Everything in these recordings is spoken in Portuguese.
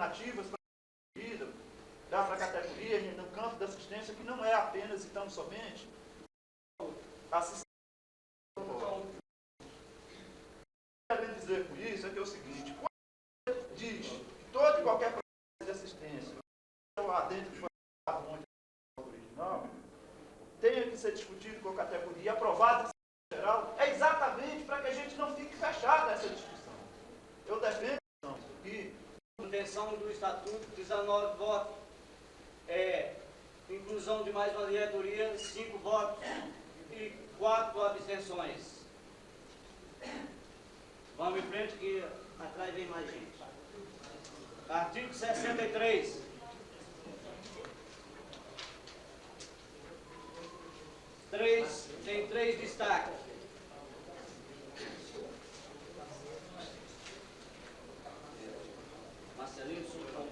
alternativas para a vida, dar para a categoria no campo da assistência, que não é apenas e tão somente assistência. O que eu quero dizer com isso é que é o seguinte: quando você diz que todo e qualquer processo de assistência, lá dentro que foi original, tenha que ser discutido com a categoria e aprovado em geral, é exatamente para que a gente não fique fechado nessa discussão. Eu defendo isso aqui. A intenção do Estatuto, 19 votos. Inclusão de mais uma diretoria, 5 votos e 4 abstenções. Vamos em frente que atrás vem mais gente. Artigo 63. Tem 3 destaques. Marcelino Sultão.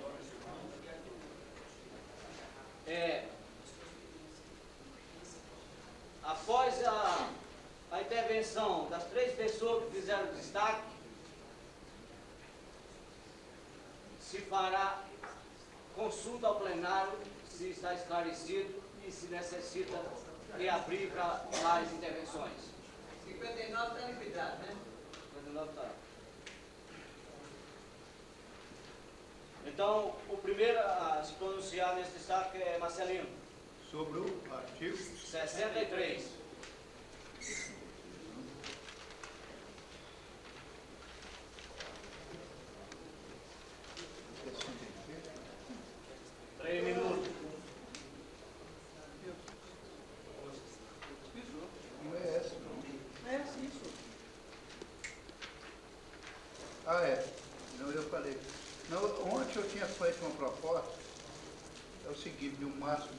Após a intervenção das 3 pessoas que fizeram destaque, se fará consulta ao plenário se está esclarecido e se necessita reabrir para mais intervenções. 59 está liquidado, né? 59 está. Então, o primeiro a se pronunciar nesse destaque é Marcelino. Sobre o artigo 63. Não, eu falei. Não, ontem eu tinha feito uma proposta, é o seguinte, o máximo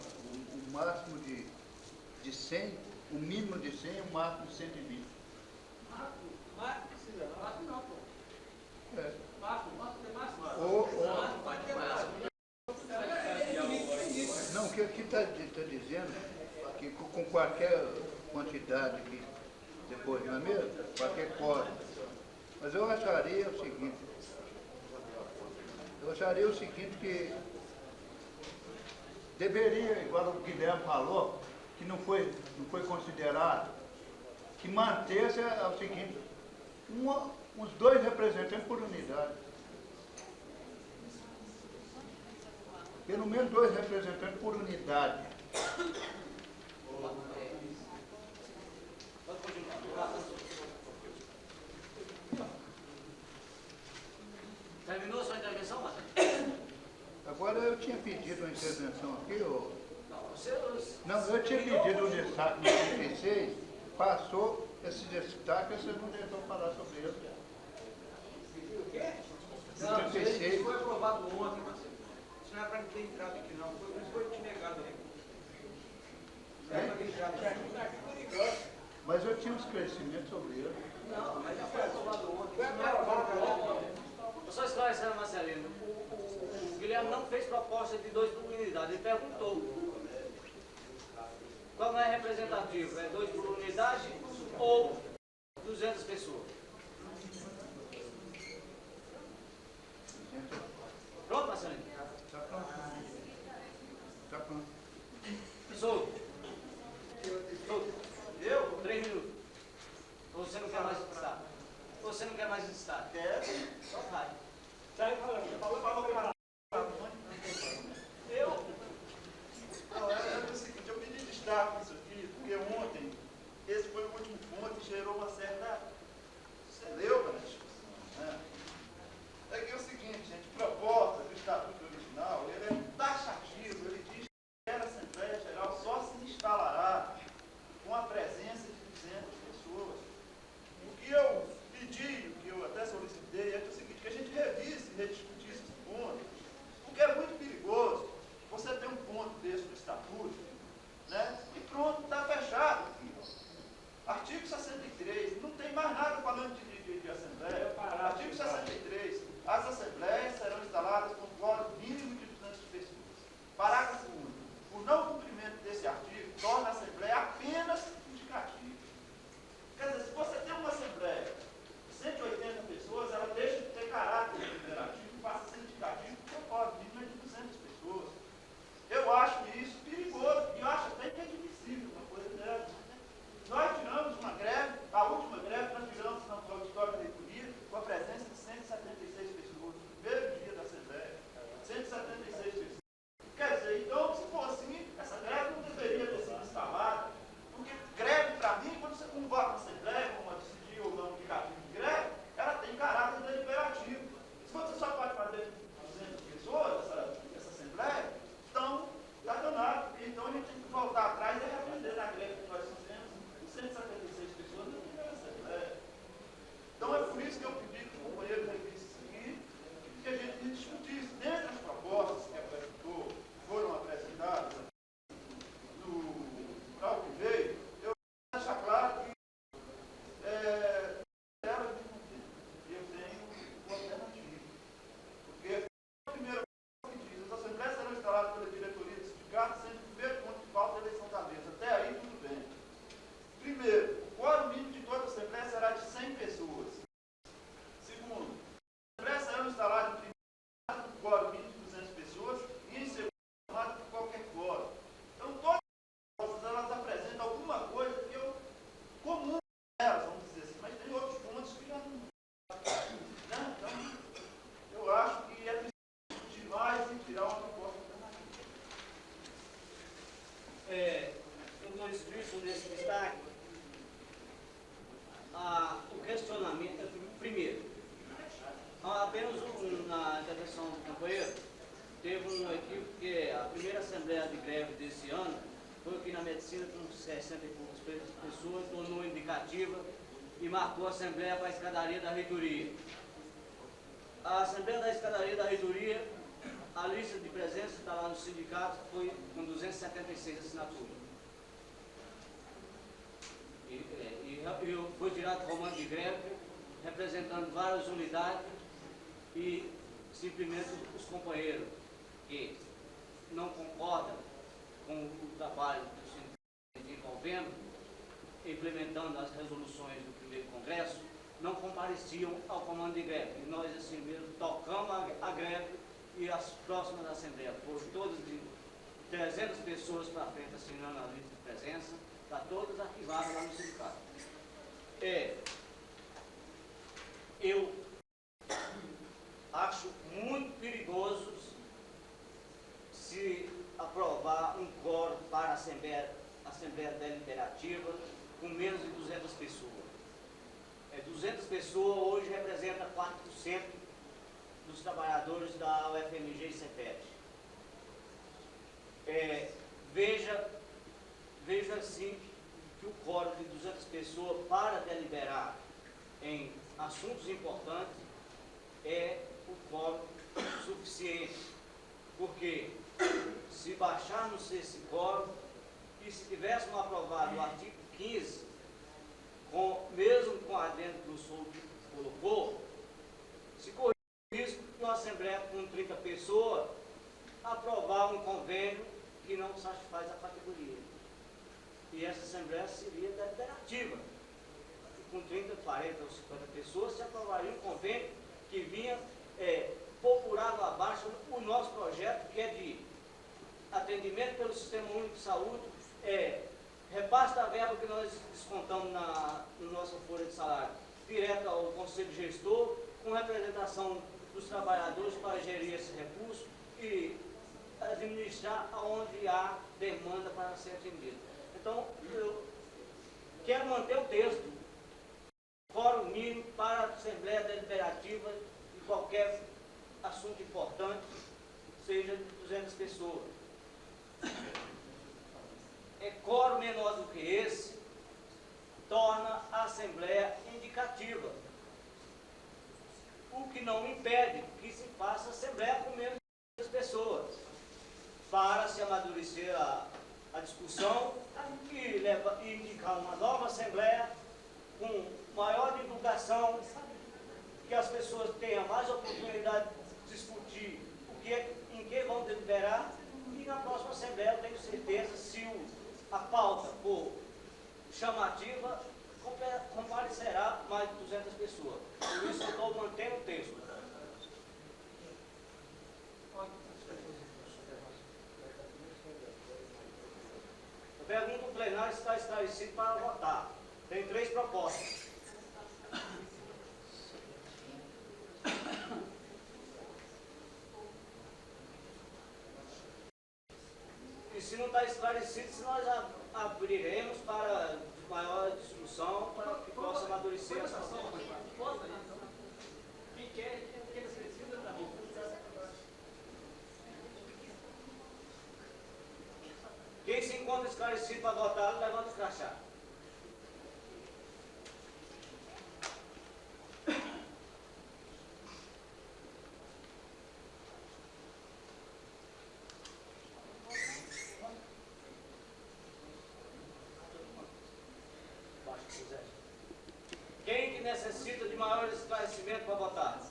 de 100, o mínimo de 100 e o máximo de 120. Máximo não, pô. É. Máximo tem máximo. Pode ter máximo. Não, o que aqui está dizendo que com qualquer quantidade que depois, não é mesmo? Qualquer código. Mas eu acharia o seguinte, que deveria, igual o Guilherme falou, que não foi considerado, que mantesse o seguinte, uns 2 representantes por unidade. Pelo menos 2 representantes por unidade. Terminou sua intervenção, Marcelo? Agora eu tinha pedido uma intervenção aqui, ou... Não, eu tinha pedido um destaque no 36, passou esse destaque, você não tentou falar sobre ele. O quê? Não, Não, isso foi aprovado ontem, Marcelo. Isso não é para ter entrado aqui, não. Por isso foi te negado aí. Não é para ter entrado. Mas eu tinha um esclarecimento sobre ele. Não, mas já foi aprovado ontem. Isso não é aprovado ontem. Só esclarecendo, Marcelino, o Guilherme não fez proposta de 2 por unidade, ele perguntou qual não é representativo, é 2 por unidade ou 200 pessoas? Pronto, Marcelino? Está pronto. Está pronto. Solto. Eu? 3 minutos. Ou você não quer mais destaque? Ou você não quer mais destaque? Quer? Só vai. Sai falando. Falou que vai. Eu? Não, é o seguinte, eu pedi destaque nisso aqui, porque ontem, esse foi o último ponto e gerou uma certa celeuma na discussão, né? É que é o seguinte, gente, proposta do Estatuto Original, ele é taxativo, ele diz que a Assembleia Geral só se instalará com a presença de 200 pessoas. O que eu pedi, o que eu até solicitei, é que o seguinte, que a gente revise e rediscutisse esse ponto, foi aqui na medicina com 60 e poucas pessoas, tornou indicativa e marcou a Assembleia para a escadaria da reitoria. A Assembleia da escadaria da reitoria, a lista de presença está lá no sindicato, foi com 276 assinaturas. Foi tirado comando de greve, representando várias unidades e simplesmente os companheiros que não concordam com o trabalho do sindicato desenvolvendo, implementando as resoluções do primeiro congresso, não compareciam ao comando de greve. E nós, assim mesmo, tocamos a greve e as próximas assembleias foram todas de 300 pessoas para frente assinando a lista de presença, está todas arquivadas lá no sindicato. Eu acho muito perigoso se aprovar um quórum para a Assembleia Deliberativa com menos de 200 pessoas. 200 pessoas hoje representa 4% dos trabalhadores da UFMG e CEPET. Veja assim que o quórum de 200 pessoas para deliberar em assuntos importantes é o quórum suficiente, porque se baixarmos esse quórum e se tivéssemos aprovado o artigo 15, mesmo com a adendo que o senhor colocou, se corre o risco de uma Assembleia com 30 pessoas aprovar um convênio que não satisfaz a categoria. E essa Assembleia seria deliberativa. Com 30, 40 ou 50 pessoas, se aprovaria um convênio que vinha por água abaixo o nosso projeto, que é de atendimento pelo Sistema Único de Saúde, repasse da verba que nós descontamos na nossa folha de salário, direto ao Conselho Gestor, com representação dos trabalhadores para gerir esse recurso e administrar onde há demanda para ser atendido. Então, eu quero manter o texto, quórum mínimo para a Assembleia Deliberativa de qualquer assunto importante, seja de 200 pessoas. Quórum menor do que esse torna a Assembleia indicativa, o que não impede que se faça Assembleia com menos de 200 pessoas, para se amadurecer a discussão e indicar uma nova Assembleia com maior divulgação, que as pessoas tenham mais oportunidade de discutir em que vão deliberar, e na próxima Assembleia eu tenho certeza, se a pauta for chamativa, comparecerá mais de 200 pessoas. Por isso eu estou mantendo o texto. Eu pergunto ao plenário se está esclarecido para votar. Tem 3 propostas. E se não está esclarecido, se nós abriremos para maior discussão, para que possa amadurecer essa questão. Quem quer, quem precisa da rua. Quem se encontra esclarecido para votar, levanta o crachá. Quem que necessita de maior esclarecimento para votar?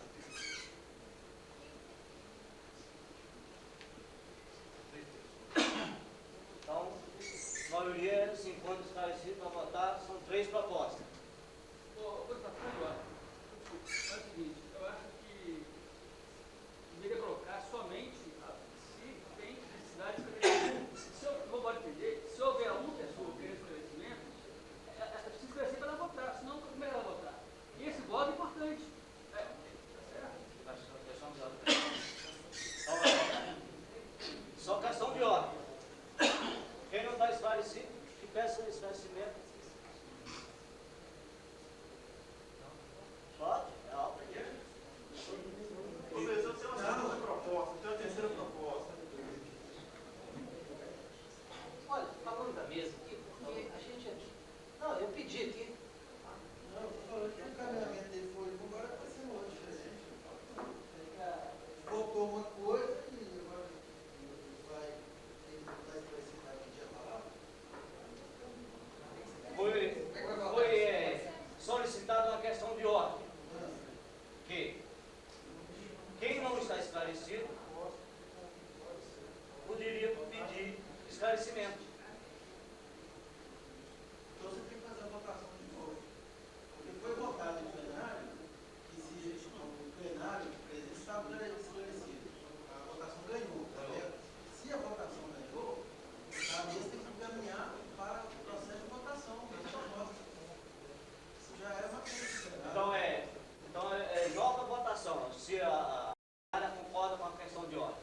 Então, a maioria se encontra esclarecido para votar, são 3 propostas. É o seguinte, eu acho que deveria colocar somente se tem necessidade de se eu vou entender, se houver uma pessoa querendo esclarecimento, essa precisa esclarecer para ela votar, senão como é que ela vai votar? E esse voto é importante. uma questão de ordem, que quem não está esclarecido poderia pedir esclarecimento. Então você tem que fazer a votação de novo. Porque foi votado em plenário que se o plenário estava esclarecido. A votação ganhou, tá vendo? Se a votação ganhou, a mesa tem que encaminhar para o processo de votação. Isso já é uma coisa. Então é nova votação, se a área concorda com a questão de ordem.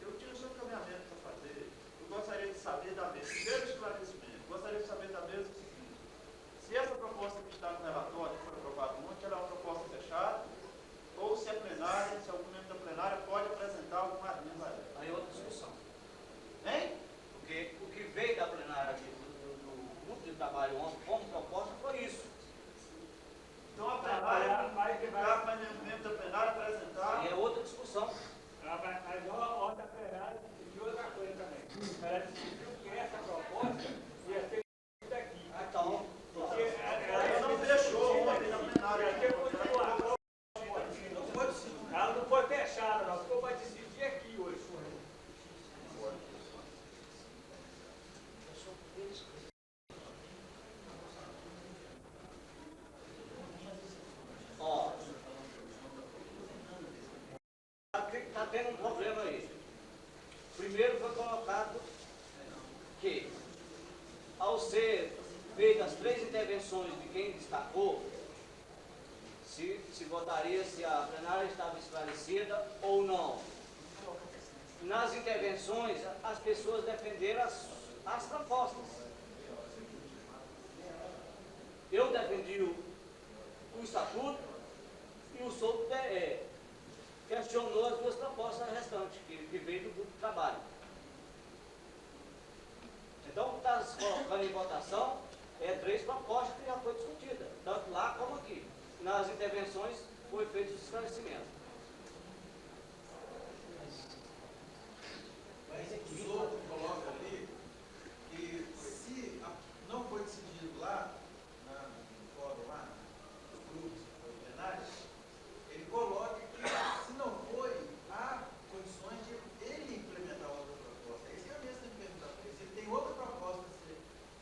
Eu tinha só um caminhamento para fazer. Eu gostaria de saber da mesa, primeiro esclarecimento, gostaria de saber da mesa o seguinte: se essa proposta que está no relatório, que foi aprovada ontem, ela é uma proposta fechada, ou se é plenária, se algum membro da plenária pode apresentar alguma adenda a ela. Aí é outra discussão. Hein? Porque o que veio da plenária do grupo de trabalho ontem como proposta foi isso. Então a plenária, mas nenhum membro da plenária apresentar. Aí é outra discussão. Mas a ordem plenária decidiu outra coisa também. Ela decidiu que essa proposta ia ser feita aqui. Então, Porque Ela não fechou ontem na plenária. ela não foi fechada, não. Ficou para decidir aqui hoje. ó, está tendo um problema aí. Primeiro foi colocado que, ao ser feitas as 3 intervenções de quem destacou, se votaria se a plenária estava esclarecida ou não. Nas intervenções, as pessoas defenderam as propostas. Eu defendi o estatuto e o Souto questionou as 2 propostas restantes, que veio do grupo de trabalho. Então, o que está se colocando em votação é 3 propostas que já foi discutida, tanto lá como aqui. Nas intervenções foi feito os esclarecimentos. Mas o Souto coloca ali que se não foi decidido lá, no fórum lá, nos grupos plenários, ele coloca que se não foi, há condições de ele implementar outra proposta. Esse é a mesma pergunta. Se ele tem outra proposta a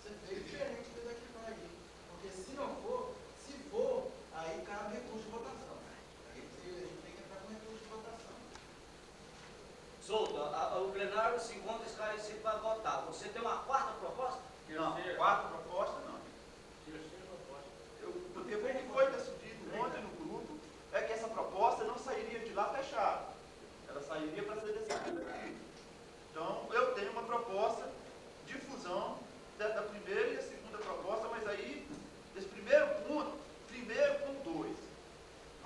ser feita diferente do que está aí. Porque se não for, se for, aí cabe recurso de votação. Aí a gente tem que entrar com recurso de votação. Souto, o plenário se encontra esclarecido para votar. Você tem uma 4ª proposta? Não, 4 propostas não. Porque o que foi decidido ontem no grupo é que essa proposta não sairia de lá fechada. Ela sairia para ser decidida aqui. Então, eu tenho uma proposta de fusão da primeira e a segunda proposta, mas aí, desse primeiro ponto, primeiro com 2.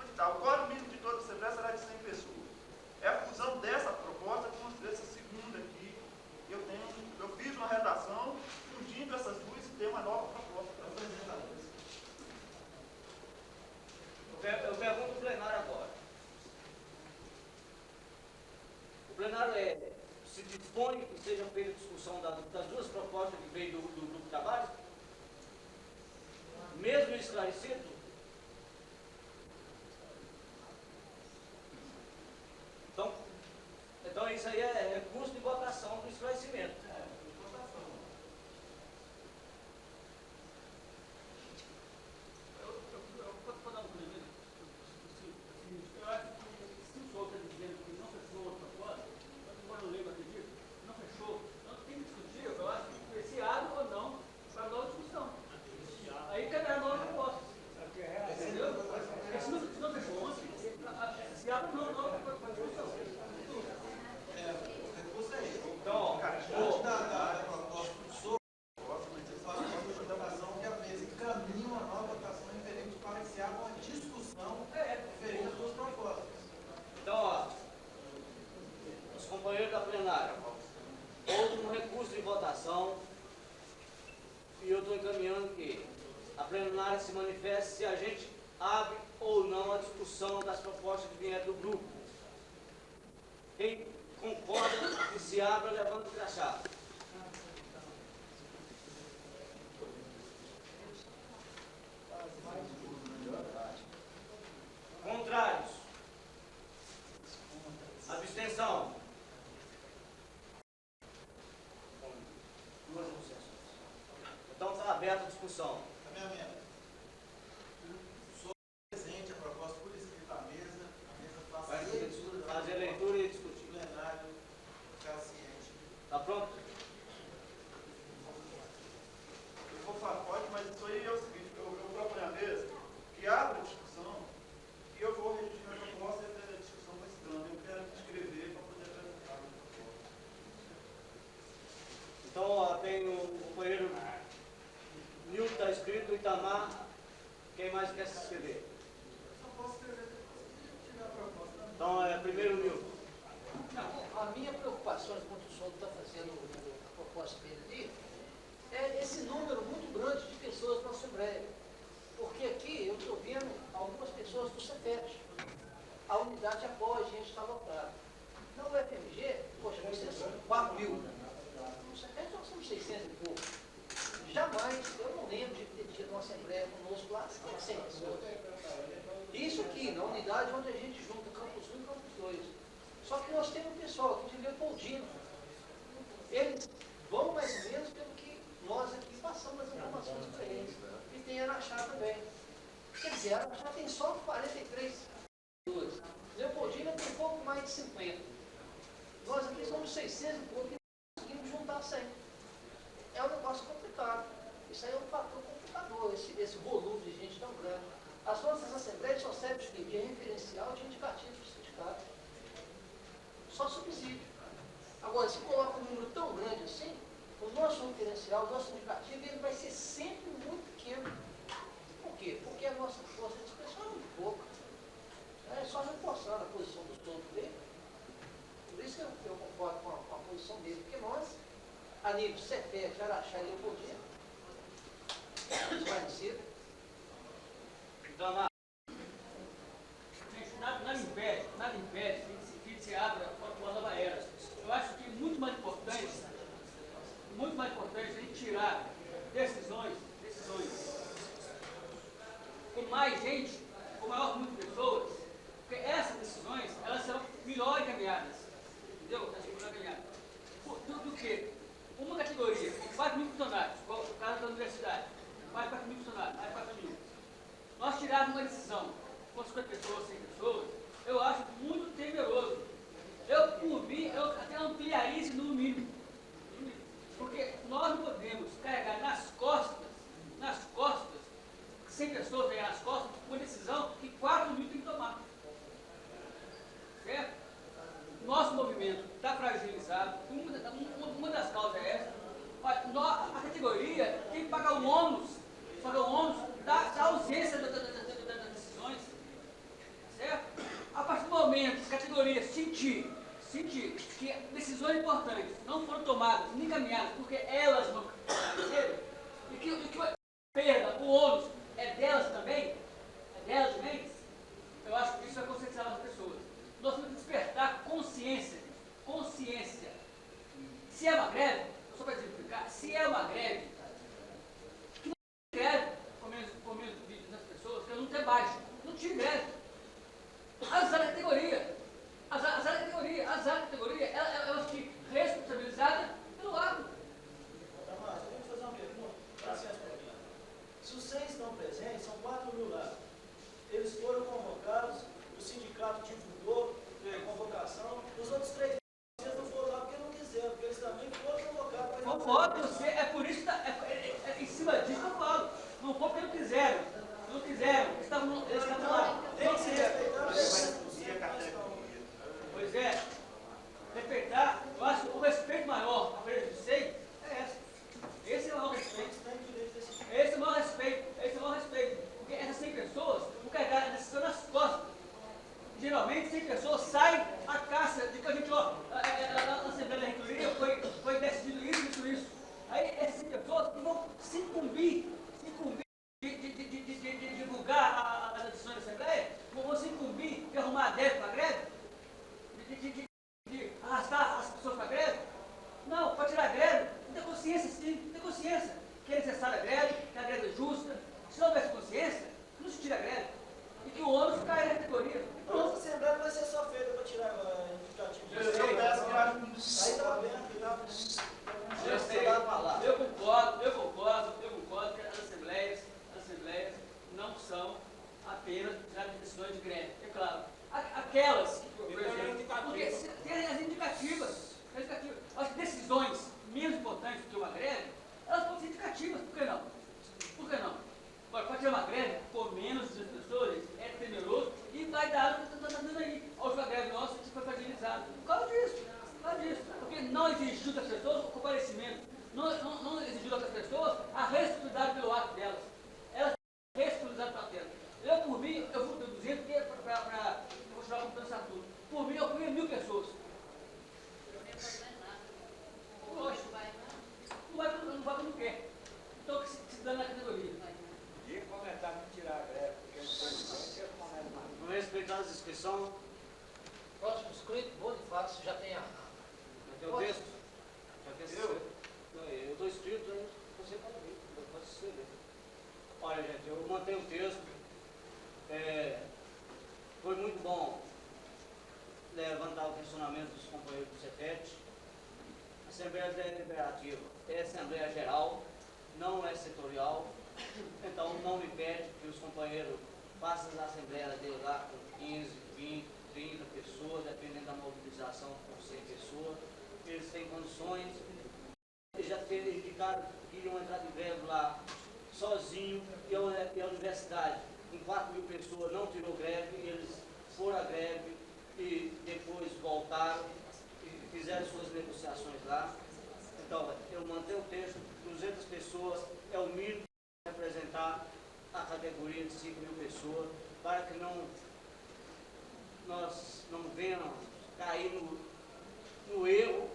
Onde está? O quórum mínimo de toda a Assembleia será de 100 pessoas. É a fusão dessa proposta com essa segunda aqui. Eu fiz uma redação fundindo essas 2 e tenho uma nova proposta para apresentar. Eu pergunto o plenário agora. O plenário se dispõe que seja feita a discussão das 2 propostas que veio do grupo de trabalho? Mesmo esclarecido? Então isso aí é recurso de votação do esclarecimento. Vou dar um primeiro. Eu acho que se o Souto está dizendo que não fechou outra proposta, agora eu leio, acredito, não fechou, então tem que discutir, eu acho que se abre ou não para nova discussão. Aí caberá nova proposta. Entendeu? Porque se não fechou ontem, se abre ou não para discussão. Então, ó, Antes da proposta do Souto, você faz uma votação que a mesa encaminha uma nova votação referente para que se abra uma discussão referente às 2 propostas. então, ó, os companheiros da plenária, houve um recurso de votação e eu estou encaminhando que a plenária se manifeste se a gente abre ou não a discussão das propostas que vieram do grupo. Quem concorda que se abra, levanta o crachá. aberta a discussão. Caminhamento. Sou presente a proposta por escrito à mesa. A mesa faça Vai a leitura. fazer a leitura e discutir. O plenário ficar ciente. Está pronto? Eu vou falar, pode, mas isso aí é o seguinte, eu proponho a mesa que abra a discussão e eu vou redigir minha proposta e a discussão vai se dando. Eu quero escrever para poder apresentar a minha proposta. Então, ó, tem o companheiro Nilton está escrito, o Itamar. Quem mais quer se inscrever? Só posso escrever depois que tiver a proposta. Então, primeiro o Nilton. Não, a minha preocupação, enquanto o senhor está fazendo a proposta dele ali, é esse número muito grande de pessoas na Assembleia. Porque aqui eu estou vendo algumas pessoas do CETEP. A unidade apoia, a gente está lotado. Na UFMG, poxa, vocês são 4 mil. No CETEP nós somos 600 e pouco. Jamais, eu não lembro de ter tido uma Assembleia conosco lá, 100 pessoas. Isso aqui, na unidade onde a gente junta Campus 1 e Campus 2. Só que nós temos um pessoal aqui de Leopoldina. Eles vão mais ou menos pelo que nós aqui passamos as informações para eles. E tem Araxá também. Quer dizer, Araxá tem só 43 pessoas. Leopoldina tem pouco mais de 50. Nós aqui somos 600 e pouco e não conseguimos juntar 100. É um negócio complicado. Isso aí é um fator complicador, esse volume de gente tão grande. As nossas assembleias só servem de referencial de indicativo do sindicato. Só subsídio. Agora, se coloca um número tão grande assim, o nosso referencial, o nosso indicativo, ele vai ser sempre muito pequeno. Por quê? Porque a nossa força de expressão é muito pouca. É só reforçando a posição do todo dele. Por isso que eu concordo com a posição dele, porque nós, a nível CETEP, Araxá e Leopoldina, esclarecido. Itamar. Gente, nada impede que se abra uma nova era. Eu acho que muito mais importante a gente tirar decisões com mais gente, com maior número de pessoas, porque essas decisões, elas são melhor encaminhadas. Entendeu? Elas são melhor encaminhadas. Do que uma categoria, 4 mil funcionários, como o caso da universidade, mais 4 mil funcionários, mais 4 mil. Nós tirarmos uma decisão com 50 pessoas, 100 pessoas, eu acho muito temeroso. Eu, por mim, eu até ampliaria esse número mínimo. Porque nós não podemos carregar nas costas, 100 pessoas pegar nas costas, uma decisão que 4 mil tem que tomar. Certo? Nosso movimento está fragilizado. Uma das causas é essa. A categoria tem que pagar o ônus da ausência das decisões. Certo? A partir do momento que as categorias sentir que decisões importantes não foram tomadas, nem caminhadas, porque elas não aconteceram, e que a perda, o ônus é delas também, eu acho que isso vai conscientizar as pessoas. Nós temos que despertar consciência. Se é uma greve, só para exemplificar, se é uma greve, que não tire greve com menos de 200 pessoas, que eu não tenho baixo, não tire greve. Azar a categoria, ela fica responsabilizada pelo ato. Tomás, eu vou fazer uma pergunta, dá licença para mim. Se os 100 estão presentes, são 4 mil lá. Eles foram convocados, o sindicato divulgou convocação, os outros 3 vocês não foram lá porque não quiseram, porque eles também foram convocados. Concordo, você, é por isso que em cima disso que eu falo. Não foi porque não quiseram, eles estavam lá. Tem que se respeitar. Pois é, respeitar, eu acho que o respeito maior, a frente de 100, é essa. Esse é o maior respeito. Esse é o maior respeito. Porque essas 100 pessoas vão carregar a decisão nas costas. Geralmente 100 pessoas saem a caça de que a gente, disposição. Próximo escrito, Bonifácio, já tem a... Já tem o texto? Já tem esse texto? Não, eu estou escrito, aí você pode ver, pode escrever. Olha, gente, eu mantenho o texto. Foi muito bom levantar o questionamento dos companheiros do CETET. A Assembleia Deliberativa é Assembleia Geral, não é setorial, então não impede que os companheiros façam as assembleias dele lá com 15, 20, 30 pessoas, dependendo da mobilização por 100 pessoas. Eles têm condições. Eles já indicaram que iriam entrar de greve lá sozinho, e a universidade, com 4.000 pessoas, não tirou greve, eles foram à greve e depois voltaram e fizeram suas negociações lá. Então, eu mantenho o texto, 200 pessoas é o mínimo para representar a categoria de 5.000 pessoas, para que nós não venhamos cair no erro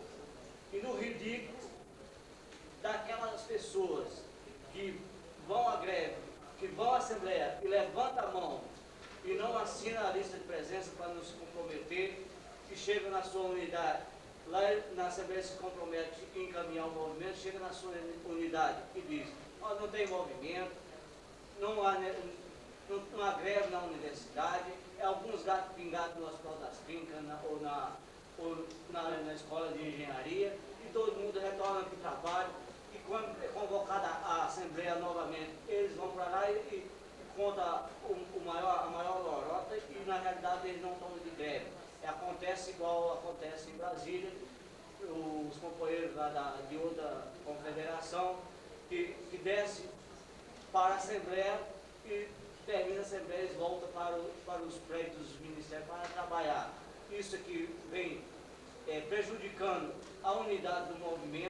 e no ridículo daquelas pessoas que vão à greve, que vão à Assembleia e levantam a mão e não assinam a lista de presença para não se comprometer, que chega na sua unidade, lá na Assembleia se compromete em encaminhar o movimento, chega na sua unidade e diz: não tem movimento, não há greve na universidade, alguns gatos pingados no Hospital das Clínicas ou na escola de engenharia, e todo mundo retorna para o trabalho, e quando é convocada a Assembleia novamente, eles vão para lá e contam a maior lorota, e na realidade eles não estão de greve. Acontece igual acontece em Brasília, os companheiros lá de outra confederação que desce para a Assembleia e termina a Assembleia e volta para os prédios dos ministérios para trabalhar. Isso aqui vem prejudicando a unidade do movimento,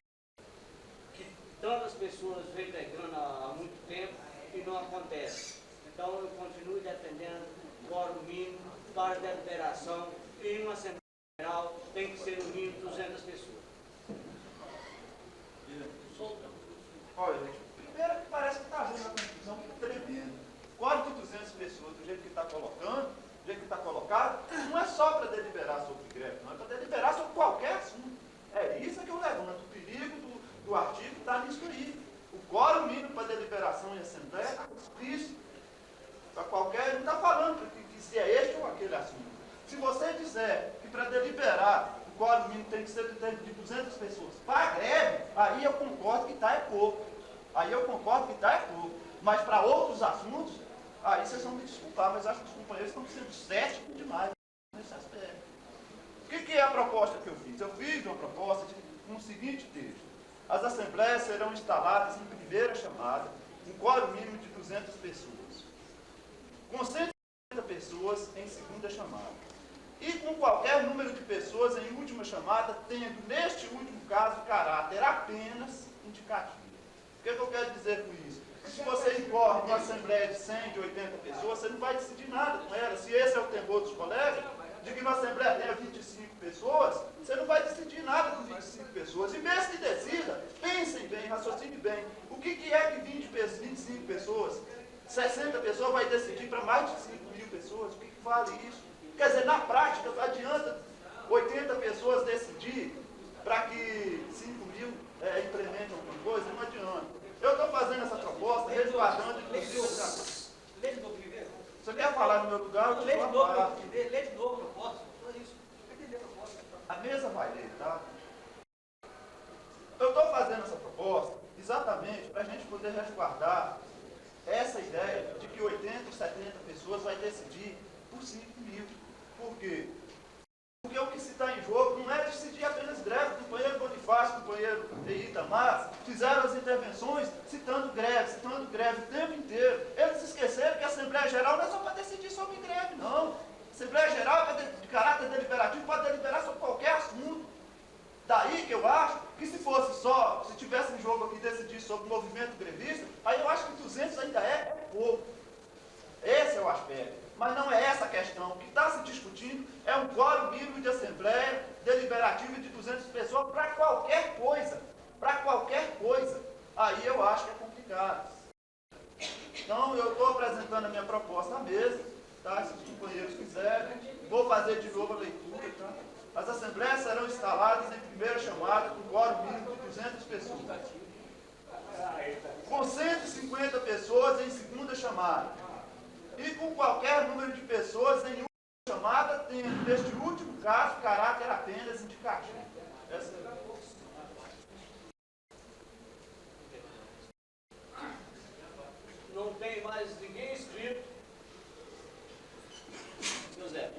que tantas pessoas vêm pegando há muito tempo e não acontece. Então eu continuo defendendo o quórum mínimo para a deliberação, e em uma Assembleia Geral tem que ser no mínimo 200 pessoas. Olha, gente, primeiro que parece que está havendo uma confusão tremenda. Quase de 200 pessoas, do jeito que está colocando, do jeito que está colocado, não é só para deliberar sobre greve, não, é para deliberar sobre qualquer assunto. É isso que eu levanto. O perigo do artigo está nisso aí. O quórum mínimo para deliberação em Assembleia está isso. Para qualquer, não está falando que se é este ou aquele assunto. Se você disser que para deliberar o quórum mínimo tem que ser de 200 pessoas para a greve, aí eu concordo que está é pouco. Aí eu concordo que está é pouco. Mas para outros assuntos, aí vocês vão me desculpar, mas acho que os companheiros estão sendo céticos demais nesse aspecto. O que é a proposta que eu fiz? Eu fiz uma proposta com o seguinte texto: as assembleias serão instaladas em primeira chamada, um quórum mínimo de 200 pessoas, com 150 pessoas em segunda chamada, e com qualquer número de pessoas em última chamada, tendo, neste último caso, caráter apenas indicativo. O que eu quero dizer com isso? Se você incorre numa assembleia de 100, de 80 pessoas, você não vai decidir nada com ela. Se esse é o temor dos colegas, de que uma assembleia tenha 25 pessoas, você não vai decidir nada com 25 pessoas. E mesmo que decida, pensem bem, raciocine bem. O que é que 25 pessoas, 60 pessoas vai decidir para mais de 5.000 pessoas? O que vale isso? Quer dizer, na prática, adianta 80 pessoas decidir para que 5.000 implementem alguma coisa? Não adianta. Eu estou fazendo essa proposta, resguardando... Lê de novo primeiro. Você quer falar no meu lugar? Lê de novo, lê de novo a proposta. Só isso. Entender a proposta. A mesa vai ler, tá? Eu estou fazendo essa proposta exatamente para a gente poder resguardar essa ideia de que 80 ou 70 pessoas vai decidir por 5.000. Por quê? Porque o que se está em jogo não é decidir apenas greve. O companheiro Bonifácio, o companheiro Itamar fizeram as intervenções citando greve o tempo inteiro. Eles esqueceram que a Assembleia Geral não é só para decidir sobre greve, não. A Assembleia Geral é de caráter deliberativo, pode deliberar sobre qualquer assunto. Daí que eu acho que se fosse só, se tivesse em jogo aqui decidir sobre o movimento grevista, aí eu acho que 200 ainda é pouco. Esse é o aspecto. Mas não é essa a questão. O que está se discutindo é um quórum mínimo de assembleia deliberativa de 200 pessoas para qualquer coisa. Para qualquer coisa. Aí eu acho que é complicado. Então, eu estou apresentando a minha proposta à mesa, tá? Se os companheiros quiserem, vou fazer de novo a leitura, tá? As assembleias serão instaladas em primeira chamada com quórum mínimo de 200 pessoas. Com 150 pessoas em segunda chamada. E com qualquer número de pessoas em última chamada, tendo, neste último caso, caráter apenas indicativo. Essa é a Não tem mais ninguém inscrito. José.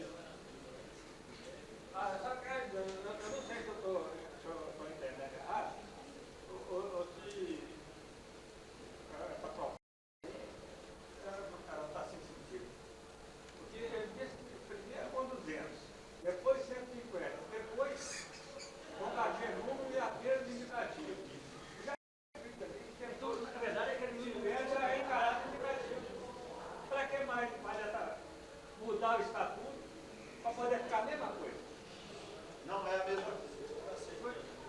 Só que eu não sei se eu estou entendendo errado, ou se essa proposta ela está sem sentido. Porque ele disse primeiro com 200, depois 150, depois contagem número e apenas indicativo. Já na verdade, aquele número já é em caráter indicativo. Para que mais mudar o estatuto para poder ficar a mesma coisa? Não é a mesma coisa.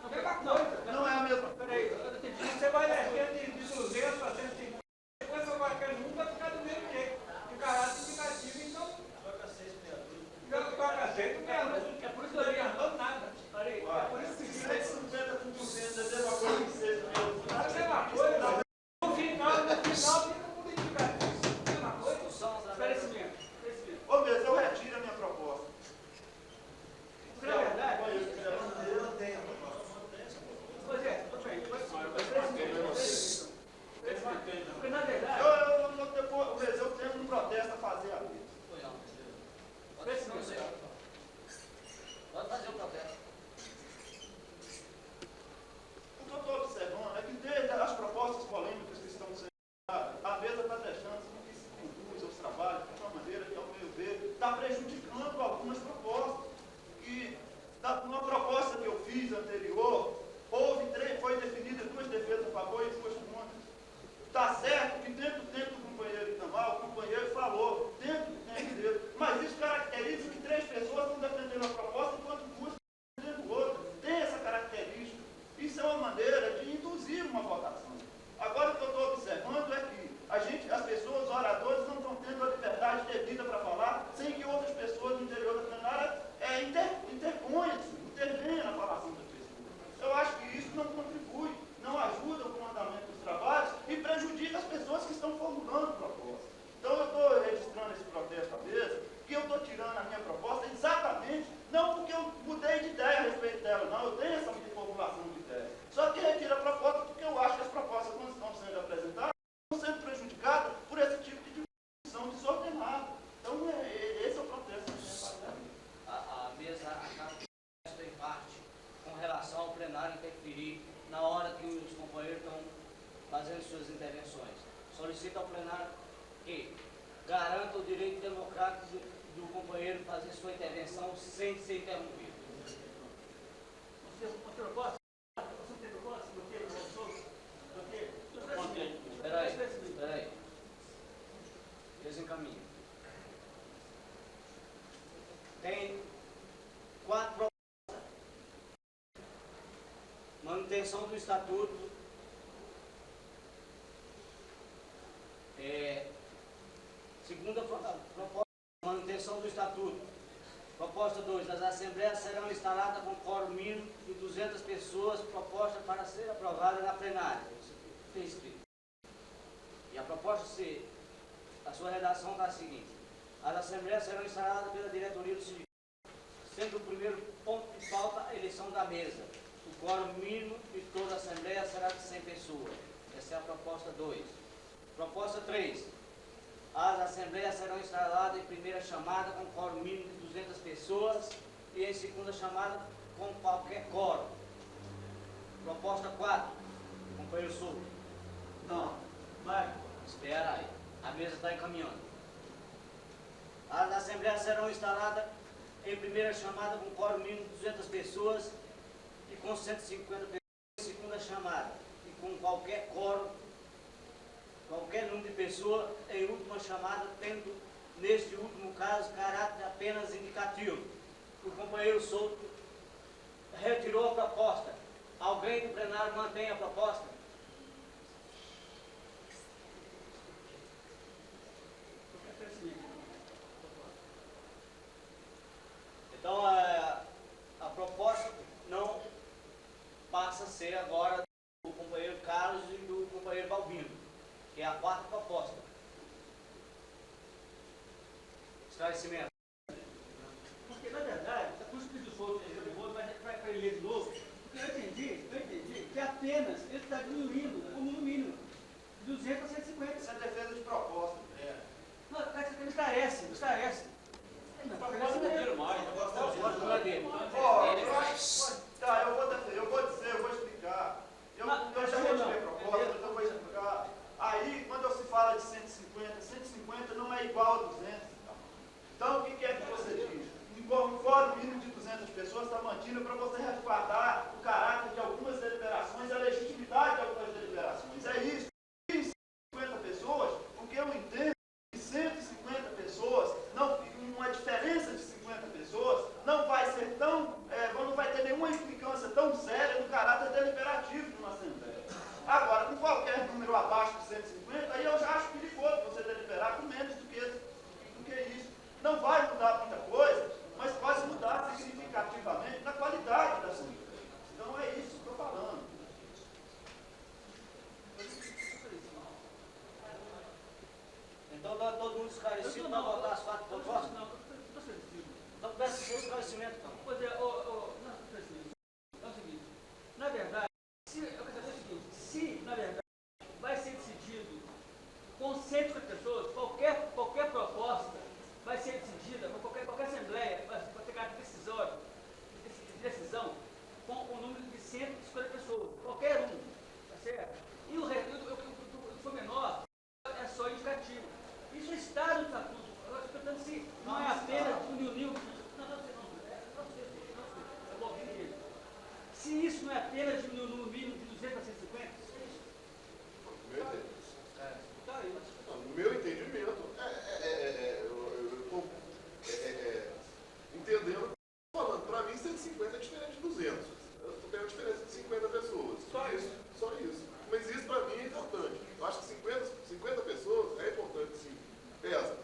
A mesma coisa. Não é a mesma coisa. Peraí, você vai descendo de 200 para 150, depois você vai aquele número, vai ficar do mesmo jeito, de caráter indicativo, então. Troca 6 meia-dúzia. Já toca 6 meia-dúzia. É por isso que eu não adiantando nada. Peraí, é por isso que 150 com 200 é a mesma coisa que 6 meses. é a mesma coisa. No final fica com indicativo. A mesma coisa. Crescimento. Ô, mesmo, eu retiro a minha proposta. Na verdade, Eu tenho a proposta. pois é, tudo bem. Porque na verdade, Eu tenho um protesto a fazer ali. Pode fazer o protesto. O que eu estou observando é que desde as propostas polêmicas que estão sendo dadas, a mesa está deixando que se conduz aos trabalhos de uma maneira que, ao meu ver, está prejudicando algumas propostas. E numa proposta que eu fiz anterior, foi definida 2 defesas a favor e 2 contra. Está certo que dentro do tempo do companheiro Itamar, o companheiro falou, dentro do tempo dele, mas isso caracteriza que 3 pessoas estão defendendo a proposta enquanto 2 estão defendendo outra. Tem essa característica. Isso é uma maneira de induzir uma votação. Agora, o que eu estou observando é que as pessoas, os oradores, não estão tendo a liberdade devida para falar, sem que outras pessoas no interior da plenária intervenham na falação das pessoas. Eu acho que isso não contribui, não ajuda com o andamento dos trabalhos e prejudica as pessoas que estão formulando propostas. Então, eu estou registrando esse protesto à mesa, que eu estou tirando a minha proposta exatamente, não porque eu mudei de ideia a respeito dela, não, eu tenho essa formulação de ideia. Só que retiro a proposta porque eu acho que as propostas, quando estão sendo apresentadas, estão sendo prejudicadas por esse tipo de discussão desordenada. Então, esse é o protesto que eu tenho fazer. A mesa acaba em parte com relação ao plenário interferir na hora que os companheiros estão fazendo suas intervenções. Solicita ao plenário que garanta o direito democrático do companheiro fazer sua intervenção sem ser interrompido. você proposta? Você tem proposta do que? Do que? Peraí. Desencaminha. Tem 4 propostas. Manutenção do estatuto. Segunda proposta, manutenção do estatuto. Proposta 2. As assembleias serão instaladas com quórum mínimo de 200 pessoas, proposta para ser aprovada na plenária. Isso tem escrito. E a proposta C, a sua redação está a seguinte: as assembleias serão instaladas pela diretoria do sindicato, sendo o primeiro ponto de pauta a eleição da mesa. O quórum mínimo de toda a assembleia será de 100 pessoas. Essa é a proposta 2. Proposta 3. As assembleias serão instaladas em primeira chamada com quórum mínimo de 200 pessoas e em segunda chamada com qualquer quórum. Proposta 4. Companheiro Souto. Não, vai. Espera aí. A mesa está encaminhando. As assembleias serão instaladas em primeira chamada com quórum mínimo de 200 pessoas e com 150 pessoas em segunda chamada e com qualquer quórum, qualquer número de pessoas em última chamada, tendo, neste último caso, caráter apenas indicativo. O companheiro Souto retirou a proposta. Alguém do plenário mantém a proposta? ser agora do companheiro Carlos e do companheiro Balbino, que é a quarta proposta. Esclarecimento. Porque, na verdade, a cruz pediu solto, ele voto, vai ele ler de novo. Porque eu entendi que apenas ele está diminuindo o número mínimo, de 200 para 150. Isso é defesa de proposta. Não, ele esclarece. Proposta não é dele mais. Proposta não é dele. Tá, eu vou explicar. Eu já retirei a proposta, então eu vou explicar. Aí, quando se fala de 150 não é igual a 200. Então, o que é que você diz? Um fórum mínimo de 200 pessoas está mantido para você resguardar o caráter de algumas deliberações e a legitimidade de algumas deliberações. É isso. E 150 pessoas, porque eu entendo que 150 pessoas, uma diferença de 50 pessoas, não vai ser não vai ter nenhuma implicância tão séria no caráter deliberativo de uma Assembleia. Agora, com qualquer número abaixo de 150, aí eu já acho perigoso você deliberar com menos do que isso. Não vai mudar muita coisa, mas pode mudar significativamente na qualidade da Assembleia. Então é isso que estou falando. Então está todo mundo esclarecido para votar as quatro propostas? Não, estou esclarecido. Então peça seu esclarecimento, então. Pois é, não, é o seguinte, na verdade, eu quero saber o seguinte, se, na verdade, vai ser decidido com 150 pessoas, qualquer proposta vai ser decidida, qualquer Assembleia vai ter caráter decisão com o número de 150 pessoas, qualquer um, tá certo? E o que for menor é só indicativo. Isso está no estatuto. Agora, estou perguntando se não é apenas diminuir o nível. Se isso não é apenas diminuir o número mínimo de 200 a 150, no meu entendimento, eu estou entendendo o que você está falando. Para mim, 150 é diferente de 200. Eu tenho uma diferença de 50 pessoas. Só isso. Mas isso para mim é importante. Eu acho que 50 pessoas é importante, sim. Pesa.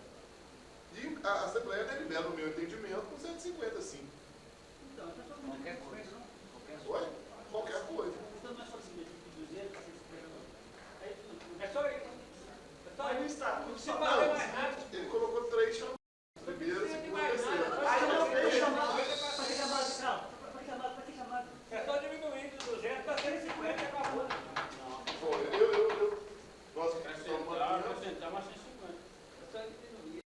E a Assembleia delibera, no meu entendimento, com 150, sim. então, Qualquer coisa. Oi? Qualquer coisa. então não é só assim, de 200 a 150, não. É só isso. Mas no estatuto Se só pagar dá mais rápido, Ele colocou 3 chamadas. Primeiro, segundo, terceiro. Aí não para que deixa chamado? Para que chamado? É só diminuir de 200 para 150 e acabou. Bom, nós estamos Acrescentar mais 150. É só diminuir.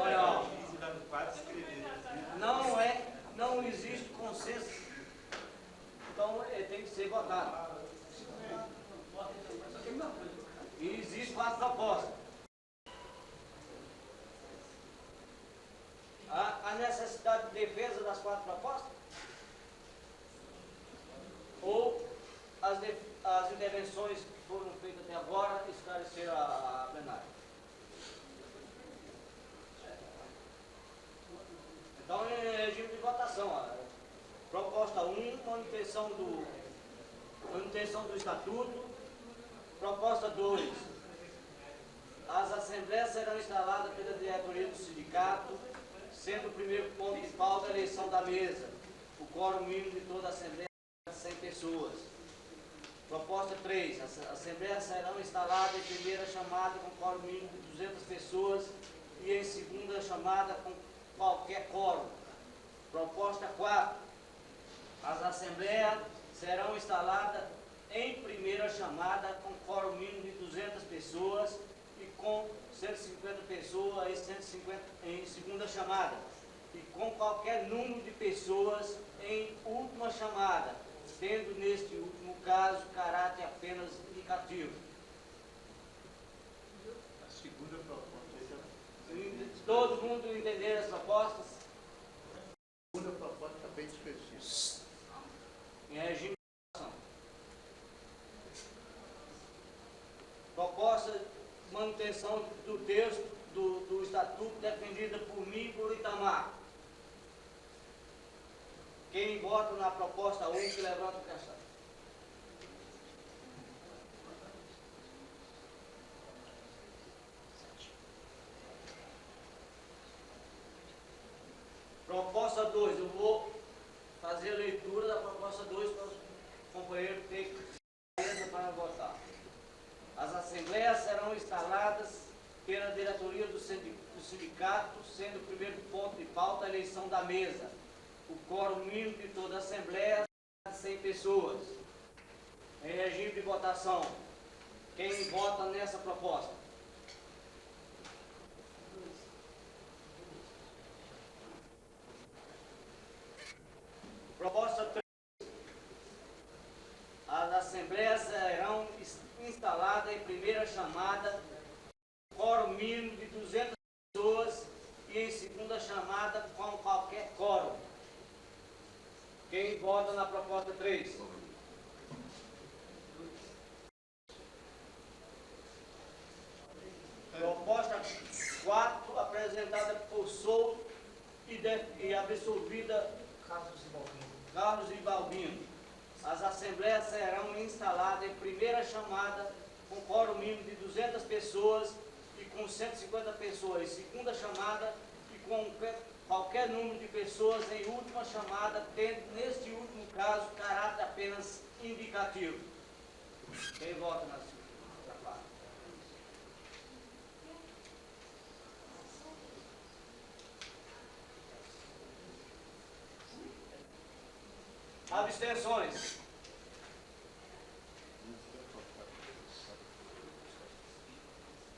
Olha, ó, não existe consenso, então tem que ser votado. E existe quatro propostas. A necessidade de defesa das quatro propostas? Ou as intervenções que foram feitas até agora esclareceram a plenária? Então, em regime de votação, proposta 1, manutenção do Estatuto. Proposta 2, as assembleias serão instaladas pela diretoria do sindicato, sendo o primeiro ponto de pauta a eleição da mesa. O quórum mínimo de toda a assembleia é de 100 pessoas. Proposta 3, as assembleias serão instaladas em primeira chamada com quórum mínimo de 200 pessoas e em segunda chamada com qualquer quórum. Proposta 4, as assembleias serão instaladas em primeira chamada com quórum mínimo de 200 pessoas e com 150 pessoas e 150 em segunda chamada e com qualquer número de pessoas em última chamada, tendo neste último caso caráter apenas indicativo. A segunda proposta. Todo mundo entender as propostas? A segunda proposta está bem específica. Em regime de votação. Proposta de manutenção do texto do Estatuto defendida por mim e por Itamar. Quem vota na proposta 1 que levanta a questão. Proposta 2, eu vou fazer a leitura da proposta 2 para o companheiro ter certeza para votar. As assembleias serão instaladas pela diretoria do sindicato, sendo o primeiro ponto de pauta a eleição da mesa. O quórum mínimo de toda a assembleia é de 100 pessoas. Em regime de votação, quem vota nessa proposta? Proposta 3. As assembleias serão instaladas em primeira chamada, quórum mínimo de 200 pessoas e em segunda chamada com qualquer quórum. Quem vota na proposta 3? Proposta 4, apresentada por Souto e absolvida Carlos e Balbino. As assembleias serão instaladas em primeira chamada com quórum mínimo de 200 pessoas e com 150 pessoas em segunda chamada e com qualquer número de pessoas em última chamada, tendo neste último caso caráter apenas indicativo. Quem vota na segunda parte? Abstenções.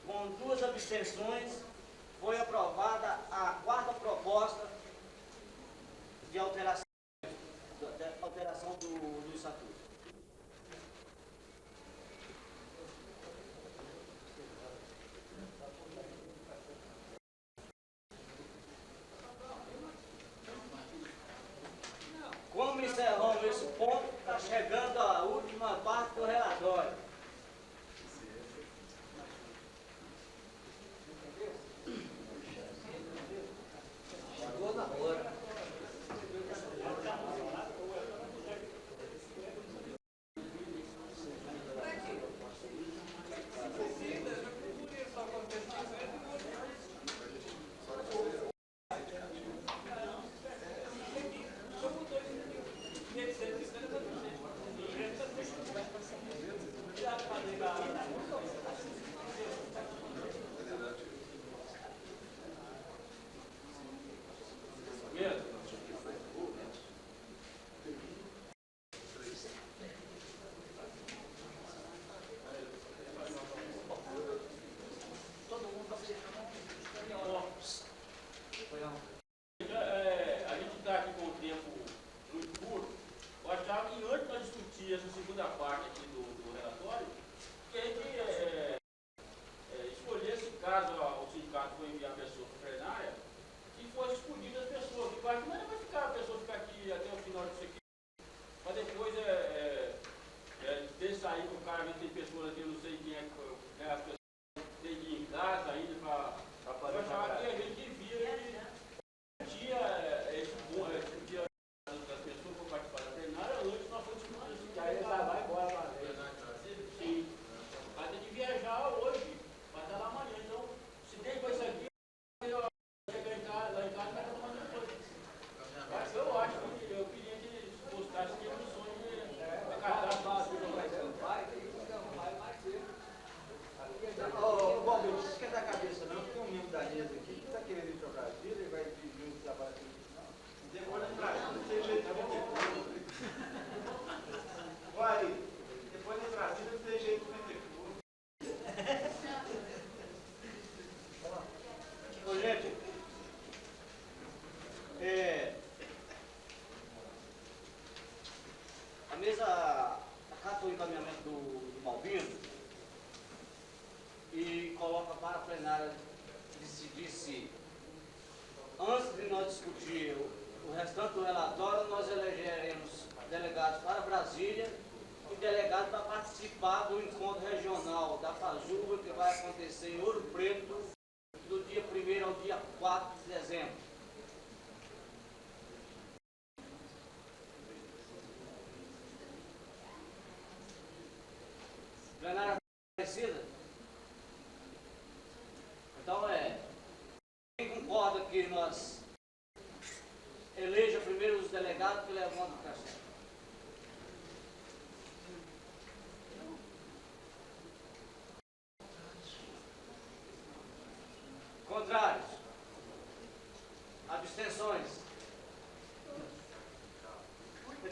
Com 2 abstenções, foi aprovada a 4ª proposta de alteração do estatuto. Como encerramos esse ponto, está chegando a última parte do relatório. Chegou na hora. acata o encaminhamento do Balbino e coloca para a plenária decidir se, antes de nós discutir o restante do relatório, nós elegeremos delegados para Brasília e delegados para participar do encontro regional da FASUVA, que vai acontecer em Ouro Preto, do dia 1º ao dia 4 de dezembro. Plenária parecida? Então quem concorda que nós eleja primeiro os delegados que levam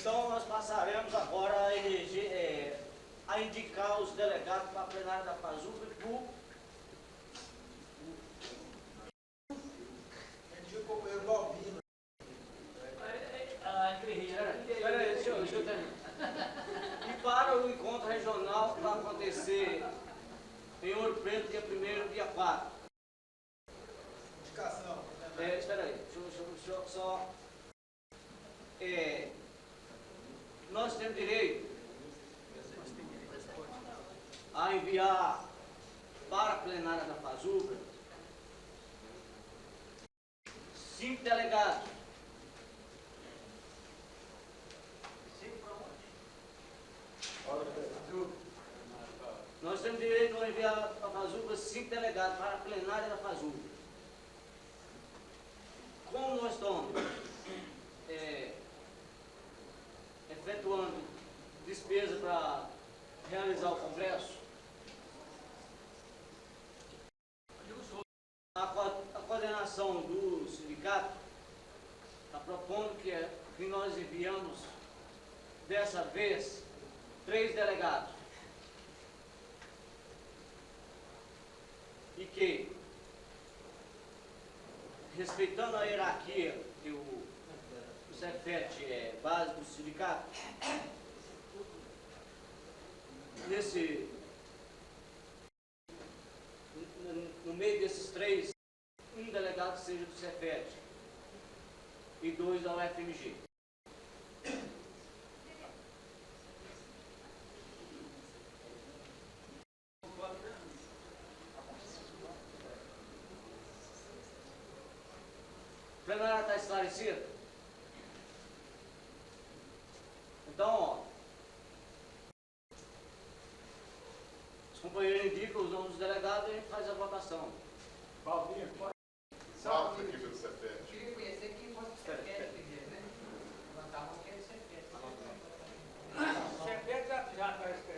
Então, nós passaremos agora a eleger, a indicar os delegados para a plenária da FASUB por... Indica o companheiro Balbino. Peraí, deixa eu terminar. E para o encontro regional que vai acontecer em Ouro Preto, dia 1º e dia 4. Indicação. Espera aí, deixa eu só... nós temos direito a enviar para a plenária da FASUB 5 delegados. 5 para onde? Nós temos direito a enviar para a FASUB 5 delegados para a plenária da FASUB. Como nós estamos efetuando despesa para realizar o congresso, a coordenação do sindicato está propondo que nós enviamos dessa vez 3 delegados. E que, respeitando a hierarquia que o Cefet é base do sindicato, no meio desses 3, um delegado seja do Cefet e 2 da UFMG. O plenário está esclarecido? Então, ó, os companheiros indicam os nomes dos delegados e a gente faz a votação. Valdir, pode. Salve aqui pelo Cefet. Eu queria conhecer quem fosse o Cefet primeiro, né? Levantar a mão quem é o Cefet. O Cefet já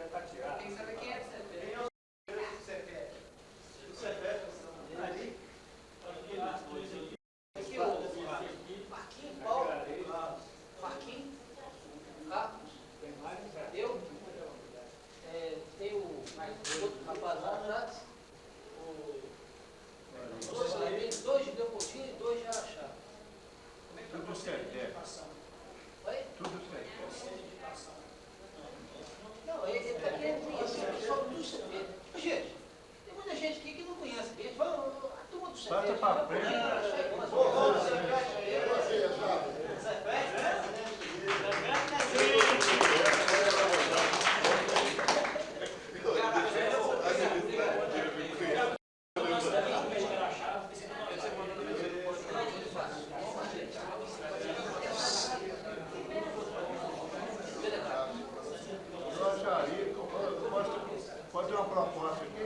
está tirado. Tem que saber quem é o Cefet. Quem é o Cefet? O Cefet ali. Aqui o Marquinhos, Paulo, Marquinhos, Carlos, eu, tem o outro rapaz lá atrás, dois de Leopoldina e 2 de Araxá. Como é que Tudo está certo, a indicação? Oi? Tudo certo. Processo de indicação. Não, ele está querendo conhecer o pessoal do CP. Gente, tem muita gente aqui que não conhece bem. Vamos, a turma do CP. Passa pra frente. Pode ter uma proposta aqui?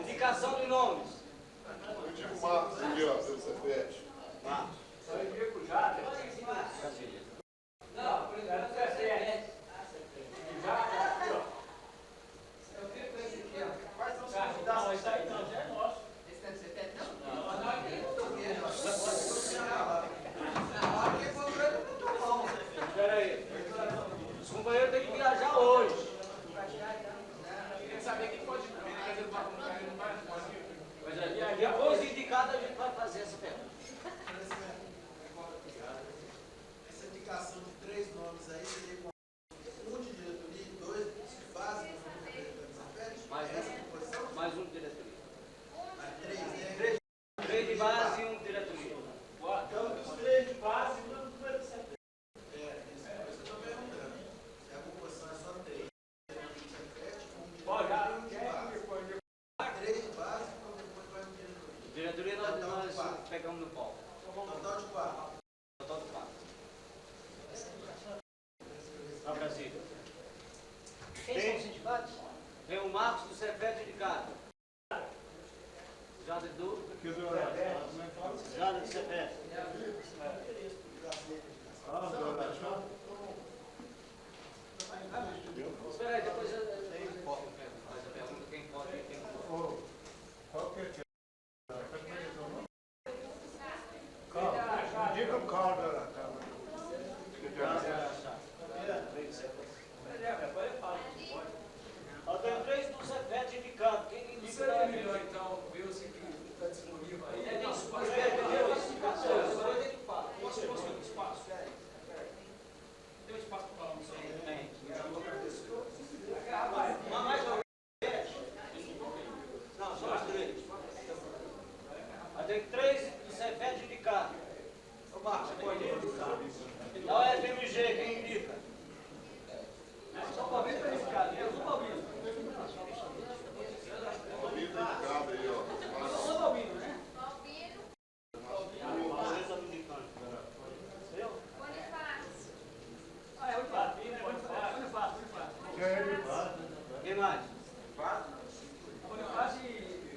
Indicação de nomes. Eu digo o Marcos aqui, ó, pelo Cefet. Marcos. Eu indico o Jader. Não, primeiro o Cefet. Jader, aqui, ó. Eu fico com esse aqui, ó. Quais são os Não, candidatos? isso aí não, já é nosso. Esse não é do CP, não? Não, não, aqui não tô vendo. Aqui foi o grande muito bom. Espera aí. Os companheiros têm que viajar hoje. Queria saber quem pode fazer o bagulho. Pois é, depois de indicado a gente vai fazer essa pergunta. Essa indicação de 3 nomes aí seria com um de diretoria e 2 de base do Cefet? Mais Essa um. composição? Mais um de diretoria. 3, né? 3 de base e um de diretoria. Então, os 3 de base e um do Cefet. Isso que eu estou perguntando. Se a composição é só 3. Ó, já, Um de base. 3 de base e depois vai um de diretoria. Diretoria nós pegamos no pau. Total de 4. Total do 4. Para Brasília. Quem são os sindicatos? Tem o Marcos do Cefet indicado. Jader do Cefet. Espera aí, depois eu faz a pergunta quem pode e quem não pode. Qual que é? Calma. Diga o caldo da Câmara. Quem mais?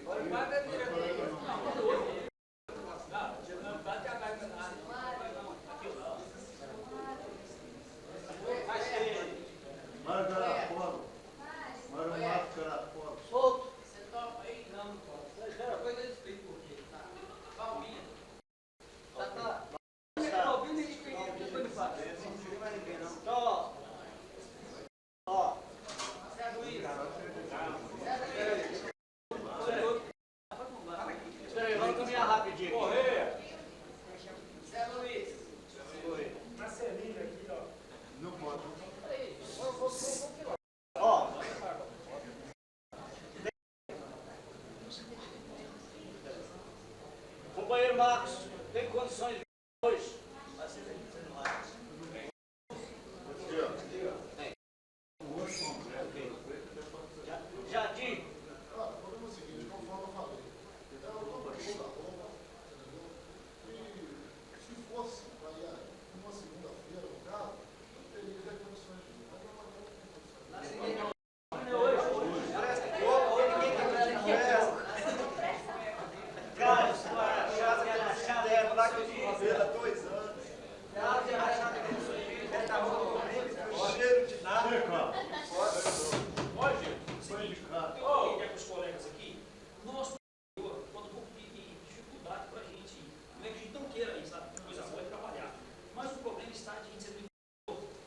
Bonifácio é diretor. Não, outro. Não, tá de abaixo. Mário Garafolo. Mário Marcos Garafolo. Solto. Você topa aí? Não, não topa. Espera, depois eu explico por quê. Tá. Palminha. Tá. Tá ouvindo e explica o que o Bonifácio. Então, ó. Zé Luiz. Espera aí, vamos caminhar rapidinho. Correia. Zé Luiz. Marcelinho aqui, ó. Não pode. Ó. Companheiro Marcos, tem condições de hoje? Tem. Jardim. Ah, o problema é o seguinte, conforme eu falei, eu não vou da Roma, entendeu? E se fosse para ir uma segunda-feira, no caso, eu teria já condições de ir. Mas não tem condições. Carlos, chave era chave, É, lá que eu estou fazendo há 2 anos. Cheiro de nada. Ô, quer com os colegas aqui, nosso quando for dificuldade para a gente, não é que a gente não queira ir, sabe? Coisa boa é trabalhar. Mas o problema está de a gente ser muito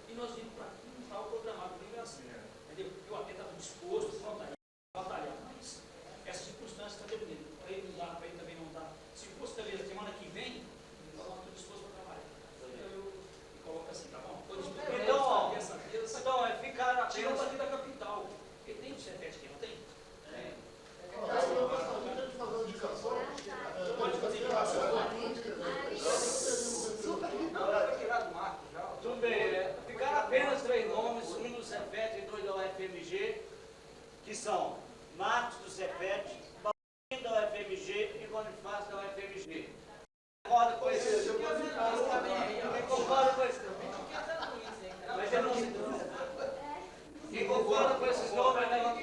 e nós vimos para cumprir o programado de imigração. Entendeu? Eu até estava disposto a batalhar, mas essa circunstância está dependendo. Para ele não dá, para ele também não dá. Se fosse talvez a semana que vem, eu estou disposto a trabalhar. Eu coloco assim, tá bom? Então, ó, dessa vez, então é ficar tirando apenas. aqui da capital. Porque tem o CETES que não tem? Eu gostaria de fazer uma indicação. Pode fazer indicação. Foi tirado o marco já. Tudo bem, ficaram apenas 3 nomes, um do Cefet e 2 da UFMG, que são Marcos do Cefet, Paulinho da UFMG e Bonifácio da UFMG. Concorda com esse? Quem concorda com esse? Mas eu não sei. Quem concorda com esses nomes, levanta a mão.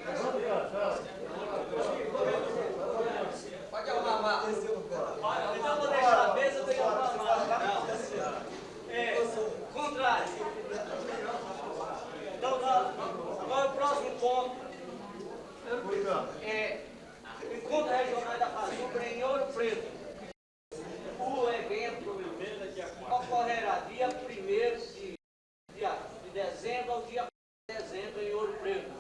Pode arrumar a mala. Então eu vou deixar a mesa, eu tenho que arrumar a mala. Não. Contrário. Então, agora o próximo ponto é Encontro Regional da Fazenda em Ouro Preto. O evento ocorrerá dia 1º de dezembro ao dia 1º de dezembro em Ouro Preto.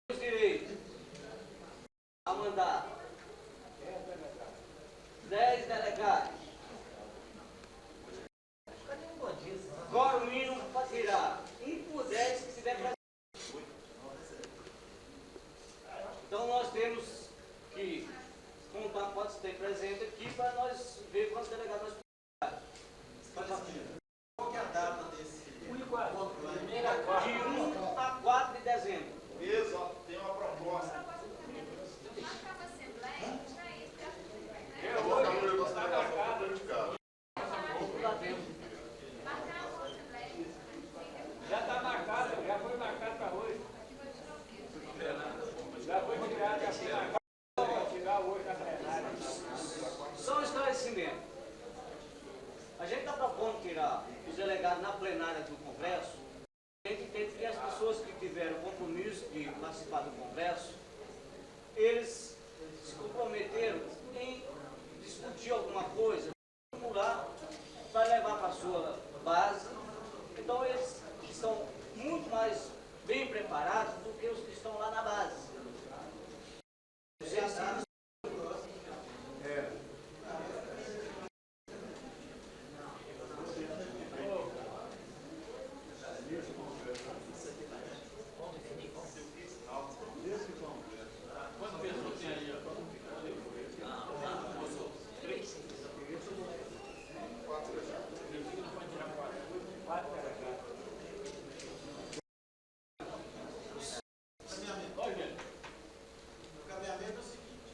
Temos direito a mandar 10 delegados. Quórum mínimo para tirar 1 por 10 que estiver presente. Então nós temos que contar quantos tem presente aqui para nós ver quantos delegados nós podemos tirar. Qual que é a data desse? 1 e 4. De 1 a 4 de dezembro. Mesmo, ó, tem uma proposta. Eu vou ficar no negócio da casa, de casa. Já está marcado, já foi marcado para hoje. Já foi tirado, já foi marcado para tirar hoje na plenária. Só um esclarecimento. A gente está propondo tirar os delegados na plenária do Congresso. A gente entende que as pessoas que tiveram compromisso de participar do Congresso, eles se comprometeram em discutir alguma coisa, formular para levar para a sua base. Então eles estão muito mais bem preparados do que os que estão lá na base. O caminhamento é o seguinte.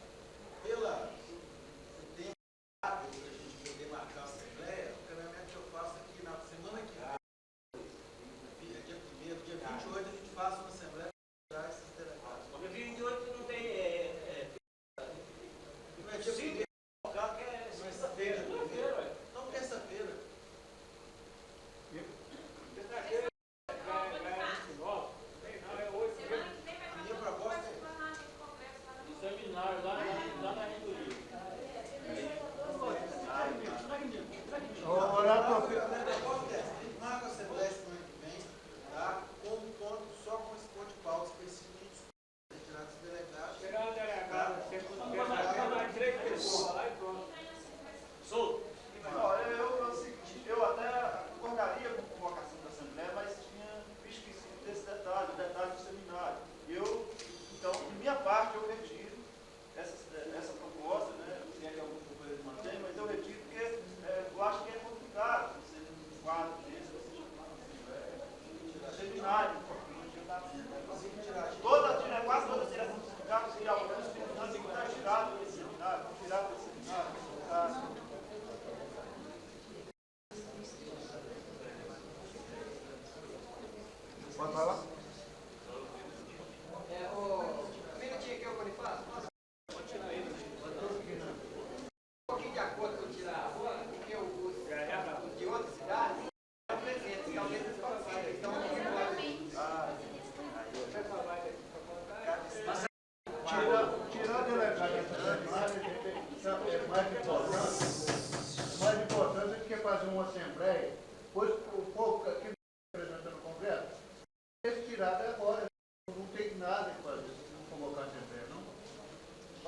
nada que fazer, não convocar a assembleia, não.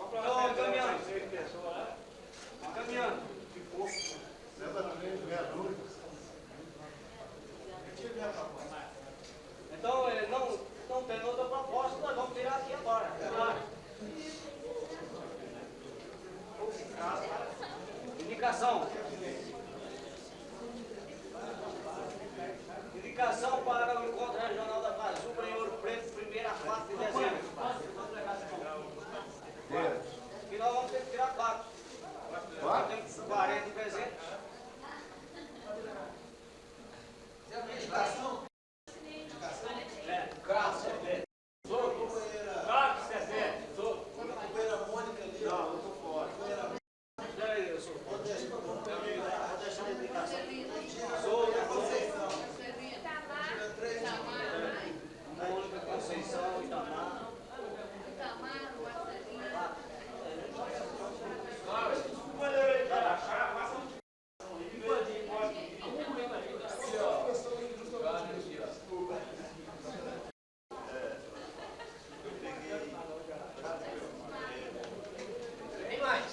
Então, encaminhando. Encaminhando. Leva 3 vereadores. Então, não tem outra proposta, nós vamos tirar aqui agora. Indicação. Indicação para o encontro regional da Brazuca em Ouro Preto, 1º a 4 de dezembro. E nós vamos ter que tirar 4. Nós temos 40 presentes. Indicação? Companheira Mônica ali. Não, eu tô fora. Eu sou. Vou deixar a indicação. Mônica, Conceição, Itamar. Tem mais?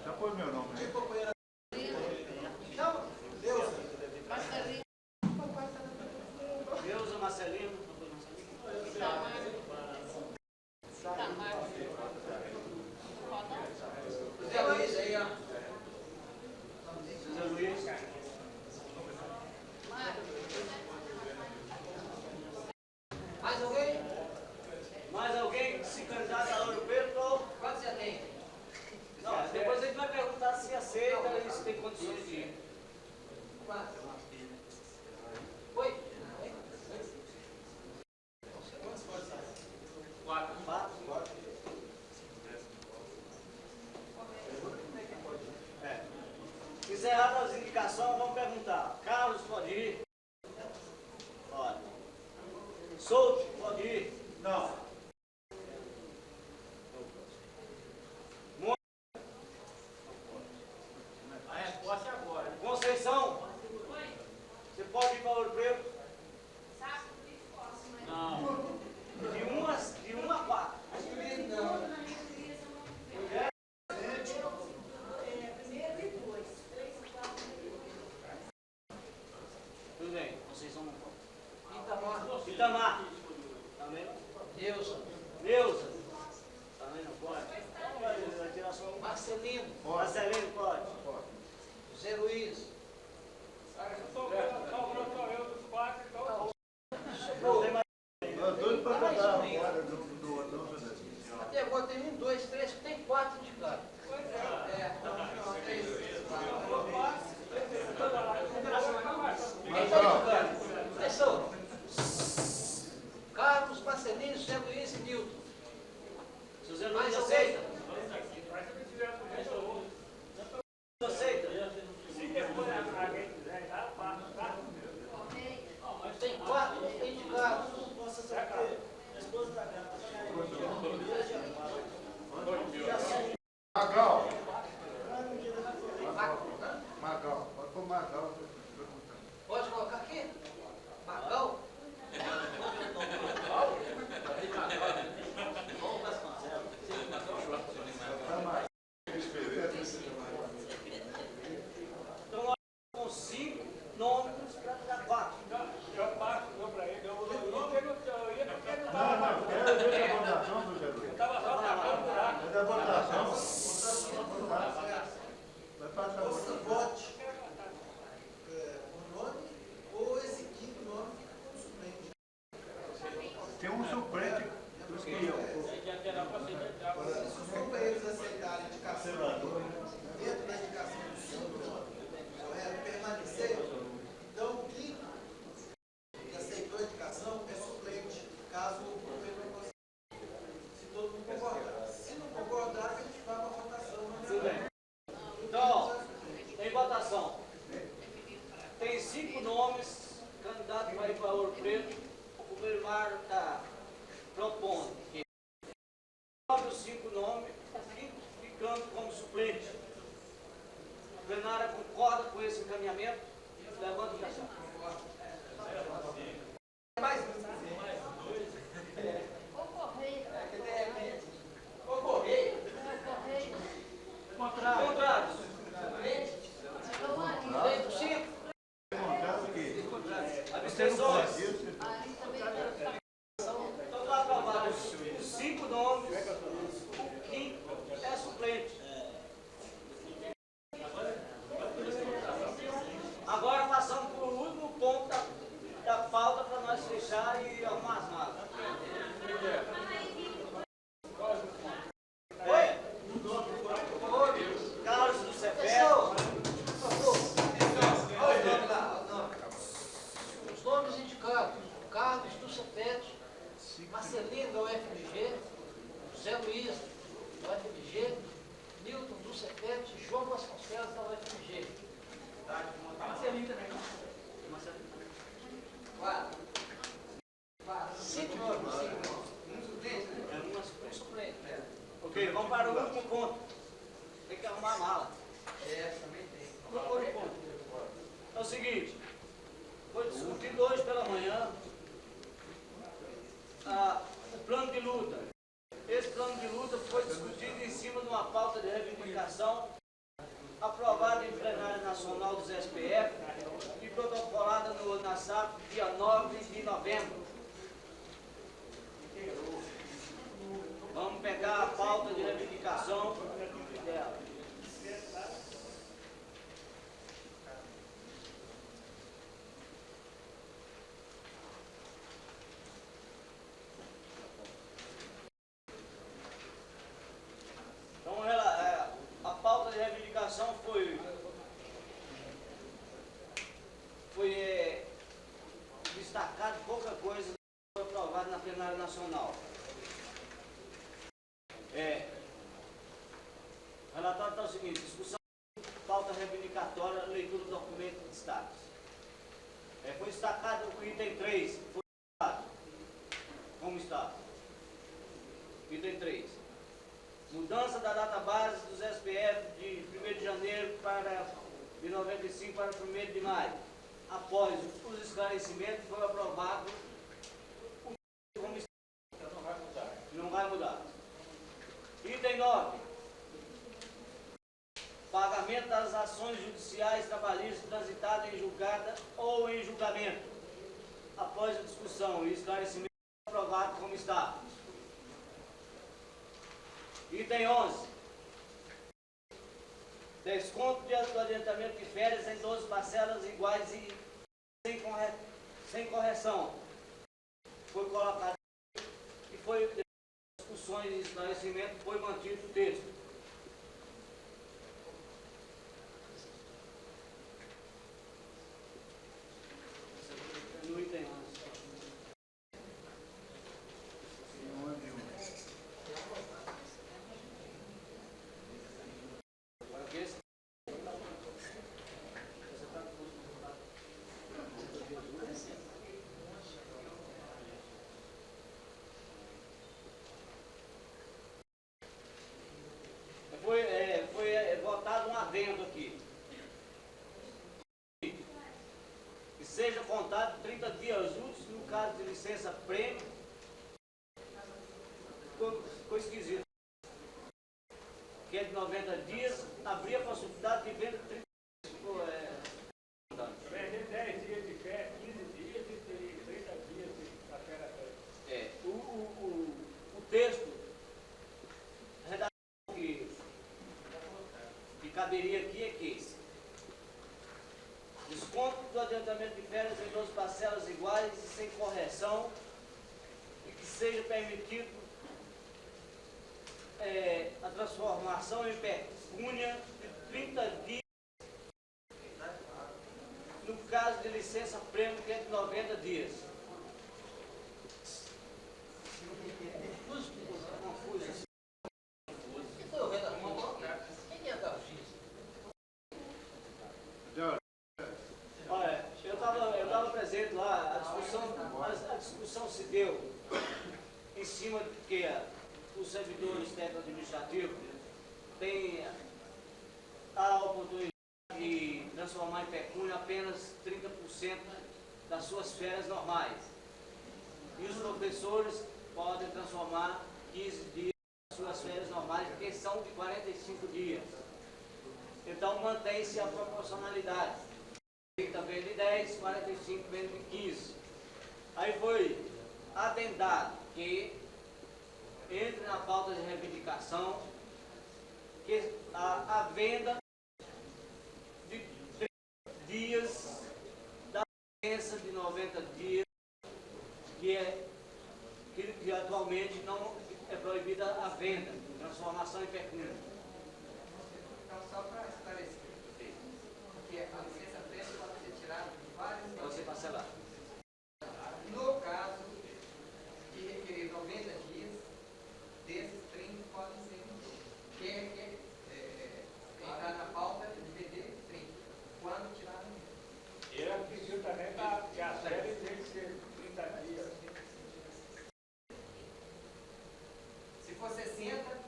Já pôs meu nome aí. Não, Deusa, Marcelino. Zé Luiz aí, ó. José Luiz. Mais alguém? Mais alguém que se candidata a Ouro Preto? Quantos já tem? Não, depois a gente vai perguntar se aceita e se tem condições de ir. 4. Oi? 4. Encerradas as indicações, vamos perguntar. Carlos, pode ir? Pode. Souto, pode ir? Não. A resposta é agora. Conceição, você pode ir para Ouro Preto? Não. De 1 a 4. Tudo bem, Conceição não pode. Itamar. Itamar. Também não. Deus. Neuza. Também não pode. Vai tirar só um. Marcelino. Marcelino pode. Zé Luiz. Não tem mais. Nós dois para botar agora do anúncio daqui. Até agora tem 1, 2, 3, tem 4 indicados. Quem está indicando? Atenção. Carlos, Marcelino, Zé Luiz e Nilton. José Mais Luiz alguém? aceita? Aceita? Tem 4 indicados. Posso saber? A esposa da Gata. Magal. Magal. Pode pôr Magal. Pode colocar aqui? Magal? Então, nós com 5 nomes para dar 4. Eu passo, deu para ele. Eu ia porque ele Não, quero ver a votação do Zé. estava só tapando o buraco. É da votação. Vai passar Ou se outra. vote por nome, ou esse quinto nome fica como suplente. Tem um suplente que eu. Se os companheiros aceitarem a indicação dentro da indicação do segundo nome, permanecer, então o quinto que aceitou a indicação é suplente, caso o companheiro não consiga. Se todo mundo concordar. Se não concordar, a gente vai para a votação. Tudo bem. Então, ó, tem votação. Tem 5 nomes, candidato para ir para Ouro Preto. O primário está propondo que os 5 nomes ficando como suplente. A plenária concorda com esse encaminhamento da passamos para o último ponto da pauta para nós fechar e arrumar as malas. Carlos do Cepero. Os nomes indicados: Carlos do Cepete, Marcelino da UFMG, José Luiz da UFMG, Milton do Cepete, João Vasconcelos da UFMG. Marcelinho também, não? Cinco nomes, cinco. Um suplente. Ok, vamos para o último ponto. Tem que arrumar a mala. Também tem. Vamos para o ponto. É o seguinte, foi discutido hoje pela manhã o plano de luta. Esse plano de luta foi discutido em cima de uma pauta de reivindicação aprovada em plenária nacional dos SPF e protocolada na SAP dia 9 de novembro. Vamos pegar a pauta de reivindicação dela. Então, a pauta de reivindicação foi destacada pouca coisa que foi aprovada na plenária nacional. O relatório está o seguinte: discussão, pauta reivindicatória, leitura do documento de destaques. Foi destacado o item 3, foi destacado como está. Item 3. Mudança da data base dos SPF de 1º de janeiro de 95 para 1º de maio. Após os esclarecimentos, foi aprovado o como está. Não vai mudar. Item 9. Pagamento das ações judiciais trabalhistas transitadas em julgada ou em julgamento. Após a discussão e esclarecimento, aprovado como está. Item 11. Desconto do adiantamento de férias em 12 parcelas iguais e sem correção. Foi colocado e foi discussões e esclarecimento, foi mantido o texto. No item 11. Foi votado um adendo aqui. Que seja contado 30 dias úteis no caso de licença prêmio. Ficou esquisito. Que é de 90 dias, abrir a possibilidade de venda de 30 dias. Vender 10 dias de férias, 15 dias e 30 dias de férias. O texto que caberia aqui é que desconto do adiantamento de férias em 12 parcelas iguais e sem correção, e que seja permitido a transformação em pecúnia de 30 dias no caso de licença prêmio, que é de 90 dias. Confuso. Quem foi o redator? Quem é da justiça? Olha, eu estava presente lá, a discussão se deu em cima de que os servidores técnico-administrativos têm a oportunidade de transformar em pecúnia apenas 30% das suas férias normais. E os professores podem transformar 15 dias das suas férias normais, que são de 45 dias. Então mantém-se a proporcionalidade. 30 vem de 10, 45 vem de 15. Aí foi adendado que entre na pauta de reivindicação que a venda de 30 dias 90 dias, que atualmente não é proibida a venda, transformação em pecúnia. Então, só para esclarecer, porque a licença prévia pode ser tirada de vários Pode ser parcelado. No caso de requerer 90 dias, desses 30 podem ser que entrar na pauta de vender 30. Quando tirar no mês. Ele pediu também que a série tem que ser 30 dias. Se for 60,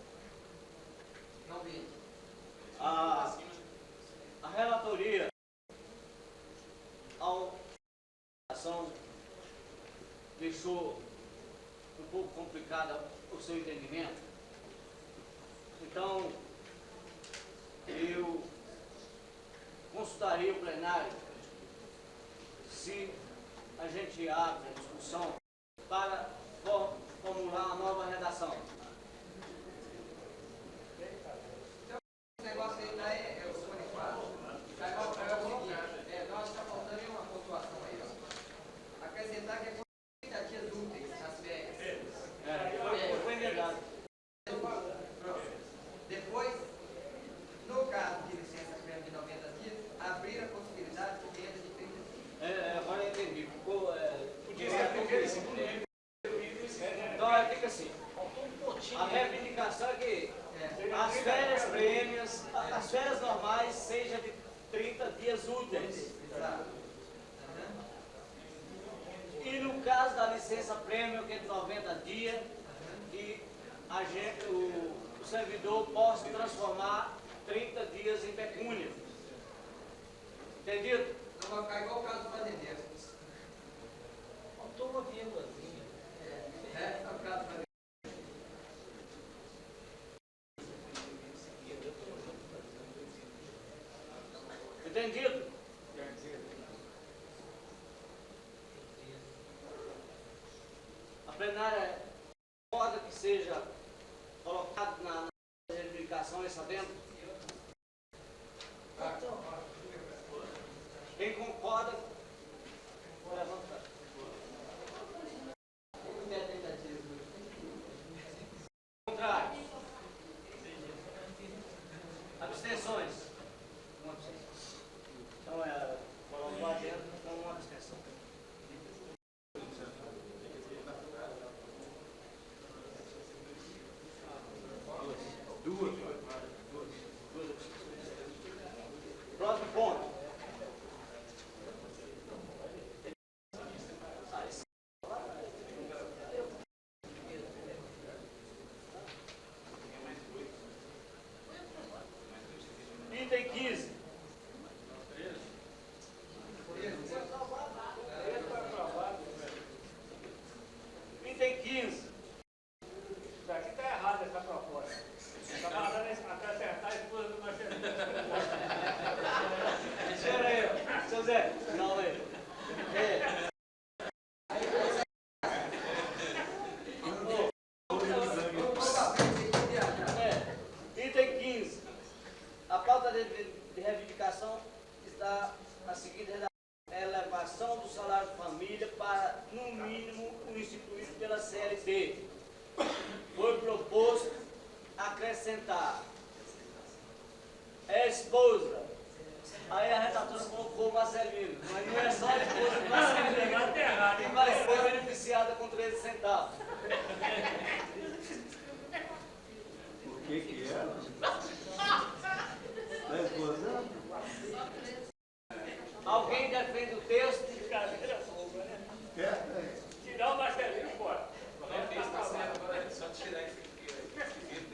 não vende. A relatoria, a ação deixou um pouco complicada o seu entendimento. Então, eu consultaria o plenário se a gente abre a discussão para formular uma nova redação. O negócio aí tá é o Sony 4. É o seguinte, nós está faltando aí uma pontuação aí, ó. Acrescentar que é 30 dias úteis nas férias. Foi negado. Depois, no caso de licença prévia de 90 dias, abrir a possibilidade de venda de 30 dias. Agora eu entendi. Podia ser então, fica assim. A reivindicação é que as férias prêmios, as férias normais sejam de 30 dias úteis. Exato. E no caso da licença prêmio, que é de 90 dias, que o servidor possa transformar 30 dias em pecúnia. Entendido? Não vai ficar igual o caso do fazendeiro. Faltou uma vírgulazinha. É o caso do fazendeiro. Entendido? A plenária concorda que seja colocado na reivindicação esse adendo? Quem concorda, levanta. Contrário. Abstenções. Uma abstenção. Então, colocou adendo com uma abstenção. Duas abstenções. Próximo ponto. Item 15. Item 15. Daqui está errada essa proposta. Está mandando acrescentar a esposa do Marcelino. Espera aí, seu Zé. Calma aí. Item 15. A pauta de reivindicação está a seguinte redação: elevação do salário de família para, no mínimo, o instituído pela CLT. Foi proposto acrescentar esposa. Aí a redatora colocou Marcelino, mas não é só a esposa do Marcelino que vai ser beneficiada com 13 centavos. O que é? Da esposa? Alguém defende o texto? Brincadeira fogo, né? É. Tirar o Marcelino fora.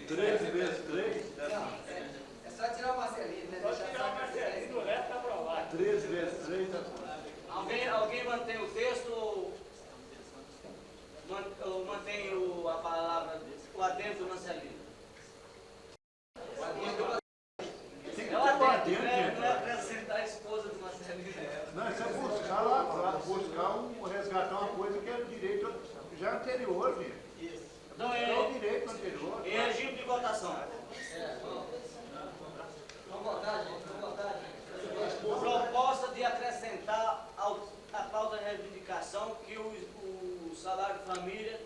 13 vezes 3? É só tirar o Marcelino, né? Só tirar o Marcelino, o resto está aprovado. 13 vezes 3 dá Alguém mantém o texto ou mantém a palavra, o adendo do Marcelino? Tem que É o ter um adendo, adendo, não é gente. acrescentar a esposa do Marcelino. Não, isso é buscar lá, resgatar uma coisa que é direito já anterior, gente. Então, É o direito anterior. em regime de votação. Vamos votar, gente. Vamos votar, gente. Proposta de acrescentar a pauta reivindicação o salário família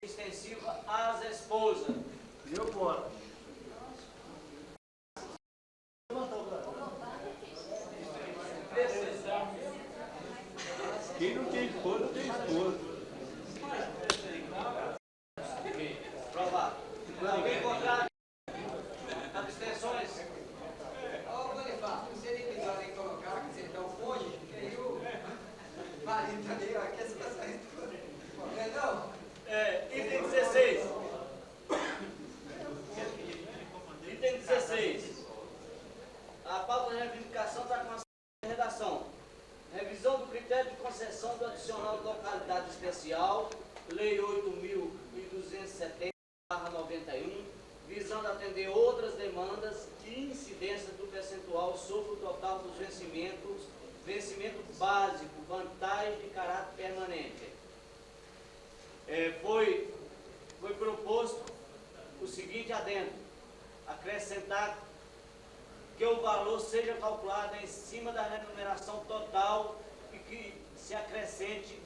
extensivo às esposas. Eu voto. Quem não tem esposa, tem esposa. Aprovado. Alguém contrário? Abstenções? Ô, Bonifácio, você nem pensou em colocar que você dá o cônjuge, porque aí o marido também, ó, que as questões todas. Perdão? Item 16. Item 16. A pauta de reivindicação está com a redação. Revisão do critério de concessão do adicional de localidade especial, Lei 8.270/91, visando atender outras demandas e incidência do percentual sobre o total dos vencimento básico, vantagem de caráter permanente. Foi proposto o seguinte adendo: acrescentar que o valor seja calculado em cima da remuneração total e que se acrescente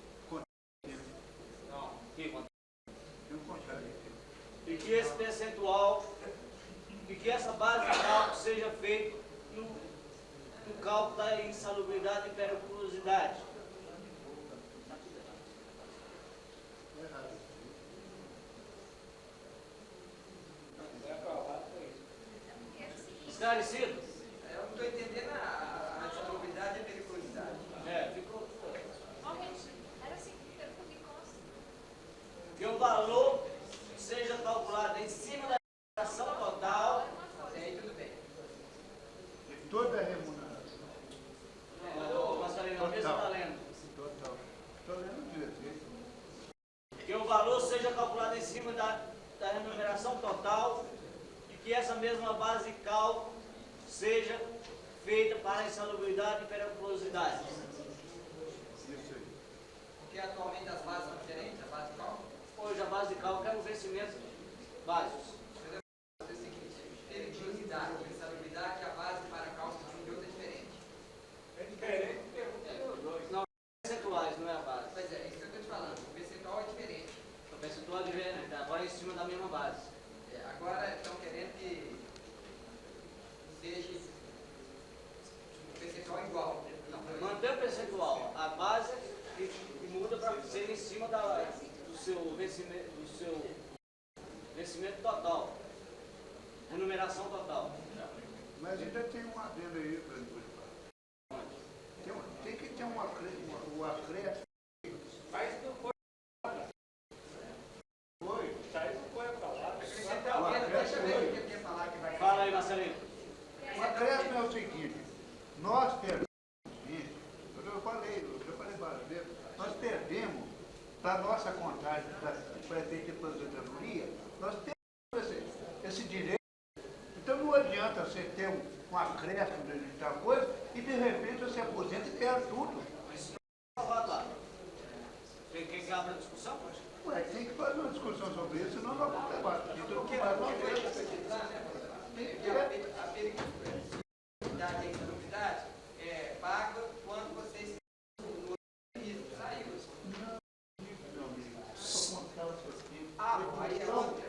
e que esse percentual e que essa base de cálculo seja feita no cálculo da insalubridade e periculosidade. Esclarecido? Eu não estou entendendo a insalubridade e a periculosidade. Ficou. Era assim, pelo que me consta. Que o valor seja calculado em cima da remuneração total. Aí tudo bem. Toda a remuneração. Marcelino, não, você está lendo. Total. Estou lendo direito. Que o valor seja calculado em cima da remuneração total e que essa mesma base de cálculo seja feita para a insalubridade e periculosidade. Isso aí. Porque atualmente as bases são diferentes, a base de cálculo. Hoje a base de cálculo é o vencimento básicos. É o seguinte, periculosidade e insalubridade, a base para cálculo de outra é diferente. Não, percentuais, não é a base. Pois é, isso que eu estou te falando, o percentual é diferente. O percentual é diferente, agora é em cima da mesma base. Agora estão querendo que seja o percentual igual. Manter o percentual, a base que muda para ser em cima do seu vencimento total, remuneração total. Mas ainda tem um adendo aí para depois. Tem que ter um acréscimo. Mas não foi. Foi. Isso aí não foi falado. Deixa eu ver o que ele quer falar que vai. Fala aí, Marcelino. O acréscimo é o seguinte: nós perdemos, eu falei várias vezes, nós perdemos da nossa contagem para efeito de aposentadoria, nós temos esse direito. Então não adianta você ter um acréscimo de tal coisa e de repente você aposenta e perde tudo. Quem quer abrir a discussão? Ué, tem que fazer uma discussão sobre isso, senão nós vamos levar. Então, mais uma vez. A periculosidade e a insalubridade é paga quando vocês saiu. Aí é outra.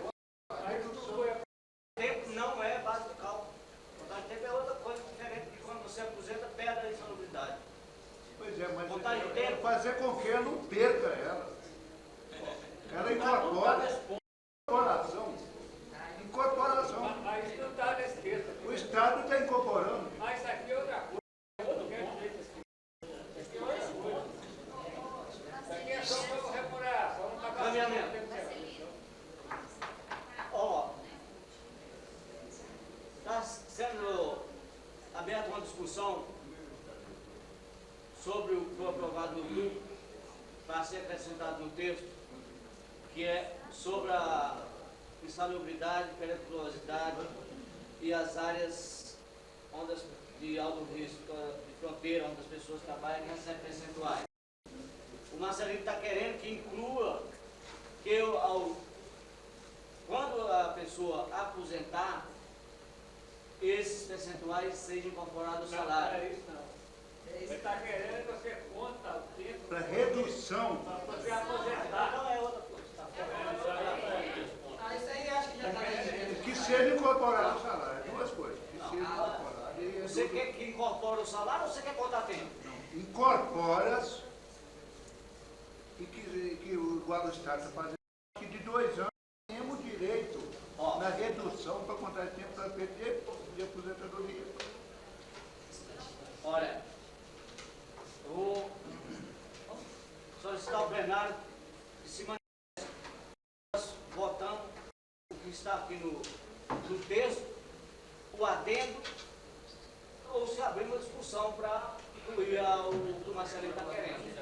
Tempo não é base de cálculo. Contagem de tempo é outra coisa diferente de quando você aposenta, perde a insalubridade. Pois é, mas Contagem de tempo. fazer com que eu não perca ela. Ela incorpora. Incorporação. Mas isso não está nesse texto. O Estado está incorporando. Mas isso aqui é outra coisa. Eu não quero dizer isso aqui é outra coisa. Isso aqui é só para remuneração. Não está Caminhamento. Ó, está sendo aberta uma discussão sobre o que foi aprovado no grupo para ser acrescentado no texto, que é sobre a insalubridade, periculosidade e as áreas de alto risco, de fronteira, onde as pessoas trabalham, recebem percentuais. O Marcelino está querendo que inclua que quando a pessoa aposentar, esses percentuais sejam incorporados ao salário. Não é isso não. Ele está querendo que você conta o tempo. Para redução o salário ou você quer contar tempo? Incorpora-se e que igual o Estado está fazendo, que de 2 anos temos direito na redução para contar tempo para perder de aposentadoria. Olha, eu vou solicitar ao plenário que se manifeste. Nós votamos o que está aqui no texto, o adendo, ou se abrir uma discussão para incluir o que o Marcelinho está querendo.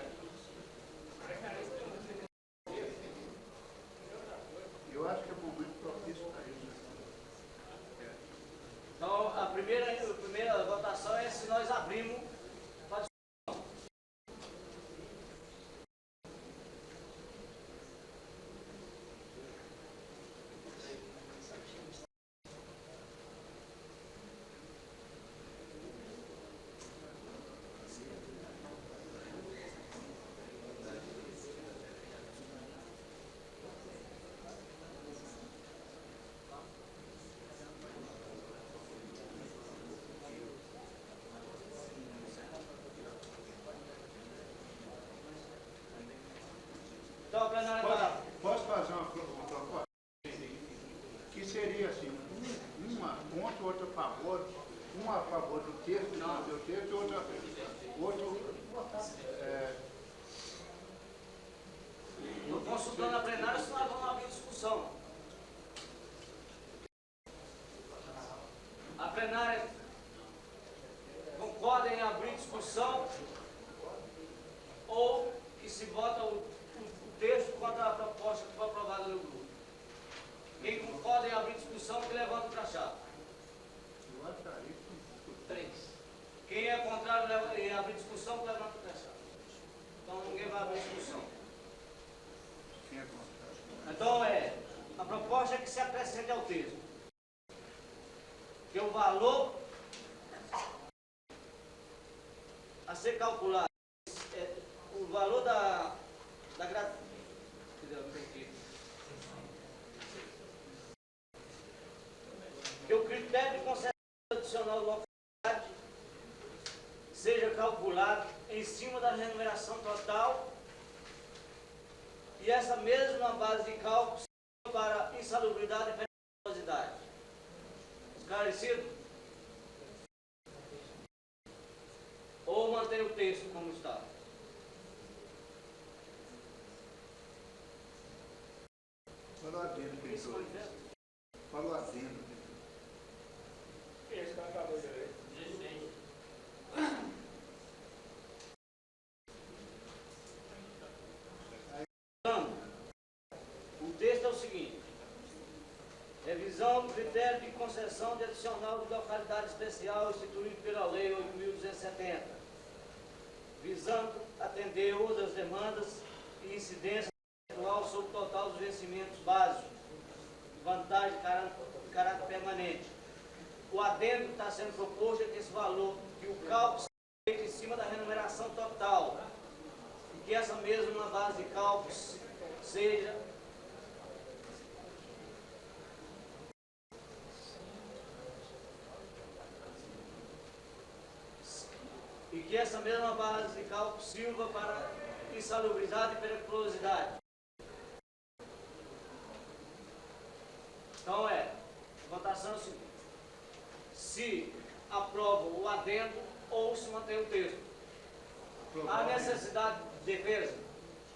Eu acho que é momento propício para isso. Então, a primeira votação é se nós abrimos para discussão. Então, a plenária vai. Posso fazer uma proposta? Que seria assim, uma contra, outra a favor, uma a favor do texto, do texto, e outra Estou consultando a plenária, senão nós vamos abrir discussão. A plenária concorda em abrir discussão ou que se vota o texto contra a proposta que foi aprovada no grupo. Quem concorda em abrir discussão, que levanta o crachá. Eu acharia que 3. Quem é contrário em abrir discussão, que levanta o crachá. Então ninguém vai abrir discussão. quem é contrário. Então a proposta é que se acrescente ao texto que o valor a ser calculado, o valor da gratuidade, que o critério de concessão adicional de localidade seja calculado em cima da remuneração total e essa mesma base de cálculo seja para insalubridade e periculosidade. Esclarecido? Ou manter o texto como está? Falou adendo, querido. Falou adendo. Esse cara acabou de ler. O texto é o seguinte: revisão do critério de concessão de adicional de localidade especial instituído pela Lei 8.270, visando atender outras demandas e incidência atual sobre o total dos vencimentos básicos, vantagem de caráter permanente. O adendo que está sendo proposto é que esse valor, que o cálculo seja feito em cima da remuneração total e que essa mesma base de cálculo seja sirva para insalubridade e periculosidade. Então a votação é o seguinte: se aprova o adendo ou se mantém o texto. Há necessidade de defesa?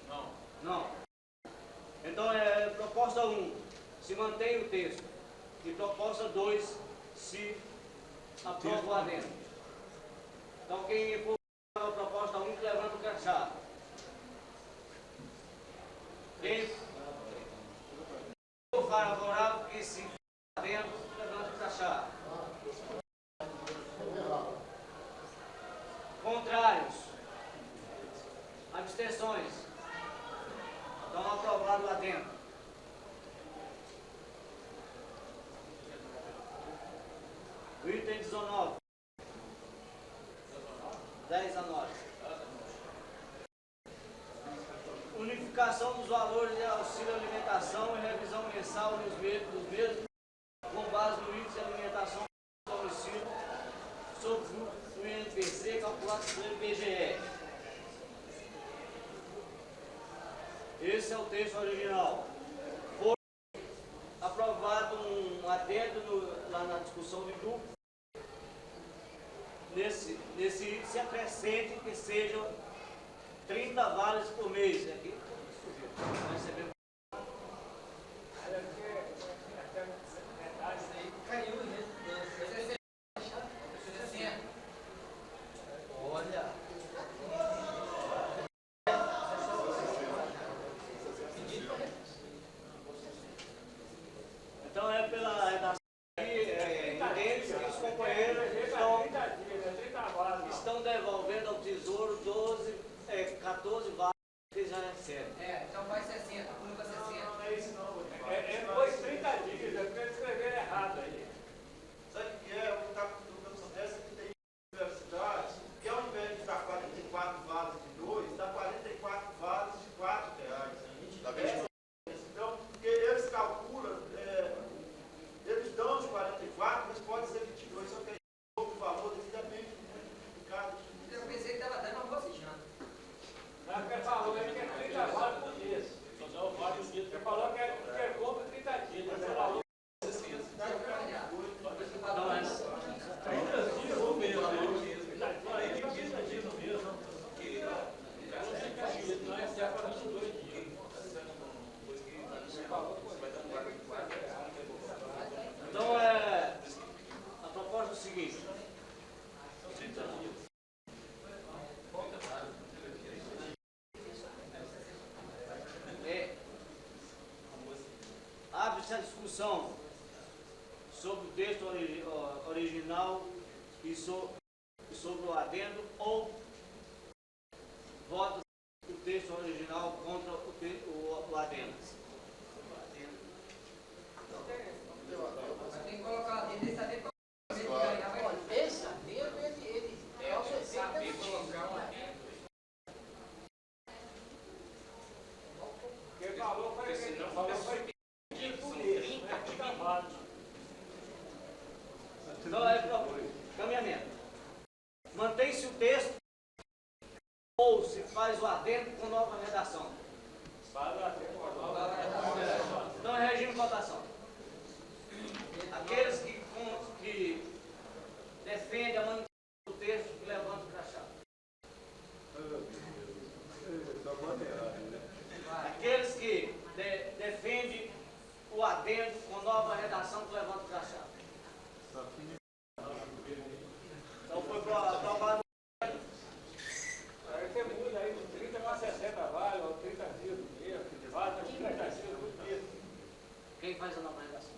Não. Não. Então proposta 1, se mantém o texto. E proposta 2, se aprova o adendo. Então quem for a proposta 1, que levanta o crachá. Quem for favorável, que se adendo, levanta o crachá. Contrários? Abstenções? Então aprovado lá dentro. O item 19. 10 a 9. Unificação dos valores de auxílio alimentação e revisão mensal dos mesmos, com base no índice de alimentação do domicílio, sob o INPC votos do IBGE. Esse é o texto original. Foi aprovado um adendo lá na discussão de grupo. Nesse item se acrescente que sejam 30 vales por mês. Aqui, nós recebemos. Caiu, né? Olha. Então é pela redação entende que os companheiros estão devolvendo ao Tesouro 14 vagas que eles já recebem. É, então vai 60, pula 60. Não é isso não. Depois 30 dias, é porque eles escreveram errado aí. Sabe o que é? O que acontece é que tem universidades que ao invés de dar 44 valas de 2, dá 44 valas de R$ 4. Então, porque eles calculam, eles dão os 44, mas pode ser 22, só que aí o valor deles depende de cada. Eu pensei que estava dando uma bocejada. Não, porque falou aí que é 30 vagas por mês. Você falou que é compra 30 dias. Você falou Então a proposta é o seguinte. Abre-se a discussão sobre o texto original e sobre o adendo, ou vota o texto original contra o adendo. Tem que colocar o desse saber para Olha, esse adendo, ele causa efeito negativo. quem falou foi por mês. Não é 30 vagas. Então é caminhamento. Mantém-se o texto ou se faz o adendo com nova redação. Então é regime de votação. Aqueles que defendem a manutenção do texto, levantam o crachá. Aqueles que defendem o adendo com nova redação, levantam o crachá. Então foi aprovado. Aí você muda aí de 30 para 60 vale, ou 30 dias do mês, vale 30 dias do mês. Quem faz a nova redação?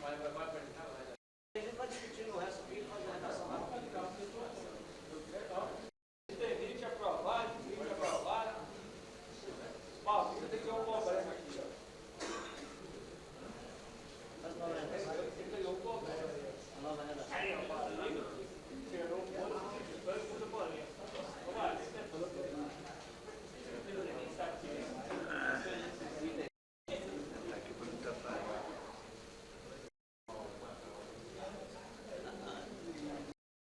A gente vai discutir no resto aqui, faz a redação lá. Tem 20 aprovados, 20 aprovados. Paulo, você tem que ter um problema aqui, ó. Faz a nova redação. Você tem um problema. A nova redação. Aí, ó, Paulo, tirou um monte de história com o Bolívar. Vamos lá, isso é tudo. Está aqui. Aqui para não tapar.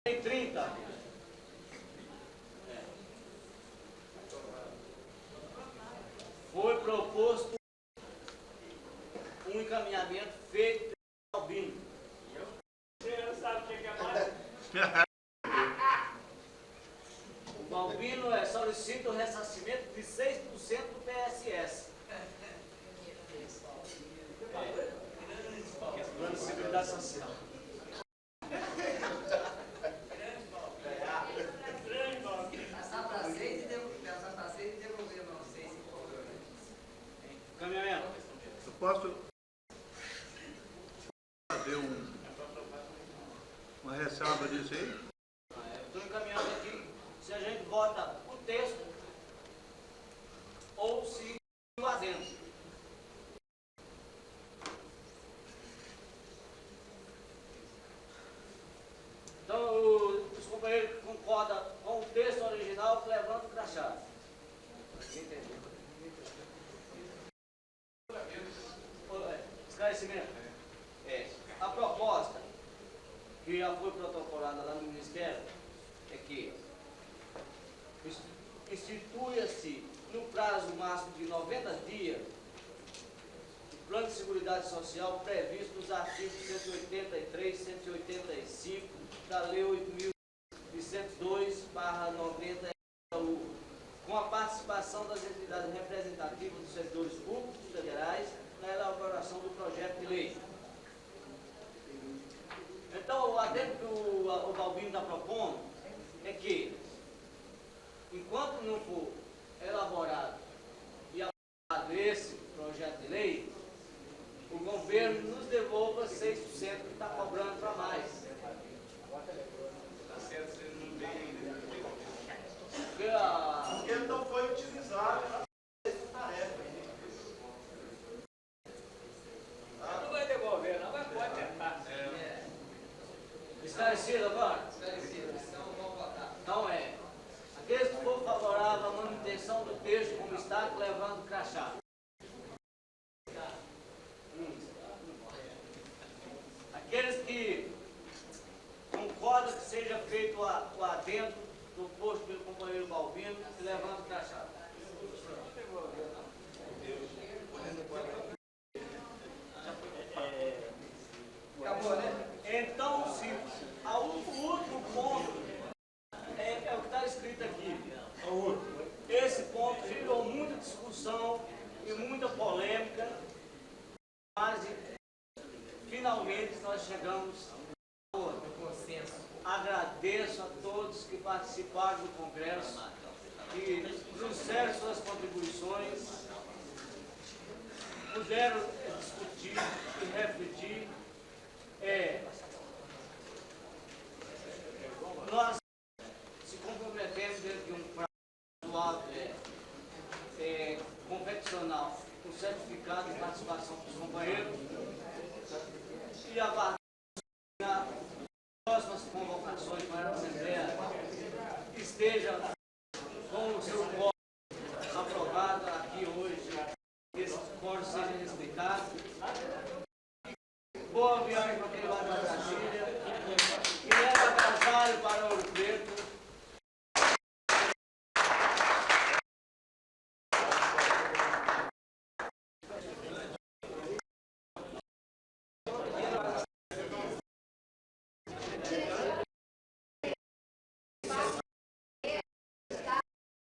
Tem 30. Foi proposto um encaminhamento feito pelo Albino. Você não sabe o que é mais? O Balbino solicita o ressarcimento de 6% do PSS. Plano de Seguridade Social. passar para 6 e devolver não 6 e pouco. Caminhamento. Eu posso fazer uma ressalva disso aí? Estou encaminhando aqui se a gente vota o texto ou se o adendo. Então, os companheiros concordam com o texto original, que levanta o crachá. Esclarecimento. A proposta que já foi protocolada lá no Ministério é que institui-se no prazo máximo de 90 dias o Plano de Seguridade Social previsto nos artigos 183 e 185 da Lei 8.102/90, com a participação das entidades representativas dos servidores públicos federais na elaboração do projeto de lei. Então, o adendo que o Balbino está propondo é que, enquanto não for elaborado e aprovado esse projeto de lei, o governo nos devolva 6% que está cobrando para mais. Porque ele não foi utilizado para essa tarefa. Não vai devolver, não, mas pode tentar. Esclarecido agora? Esclarecido, então vamos votar. Então aqueles que for favorável à manutenção do texto como está, levando crachá. Aqueles que concordam que seja feito o adendo proposto pelo companheiro Balbino, levando crachá. Acabou, né? Então, o último ponto é o que está escrito aqui. Esse ponto gerou muita discussão e muita polêmica, mas finalmente nós chegamos a um consenso. Agradeço a todos que participaram do Congresso, que trouxeram suas contribuições, puderam discutir e refletir. Nós se comprometemos dentro de um prazo confeccional, com certificado de participação dos companheiros, e aguardamos as próximas convocações para a Assembleia esteja com o seu quórum aprovado aqui hoje, que esse quórum seja respeitado. Boa viagem para quem vai para Brasília, e leva agasalho para Ouro Preto.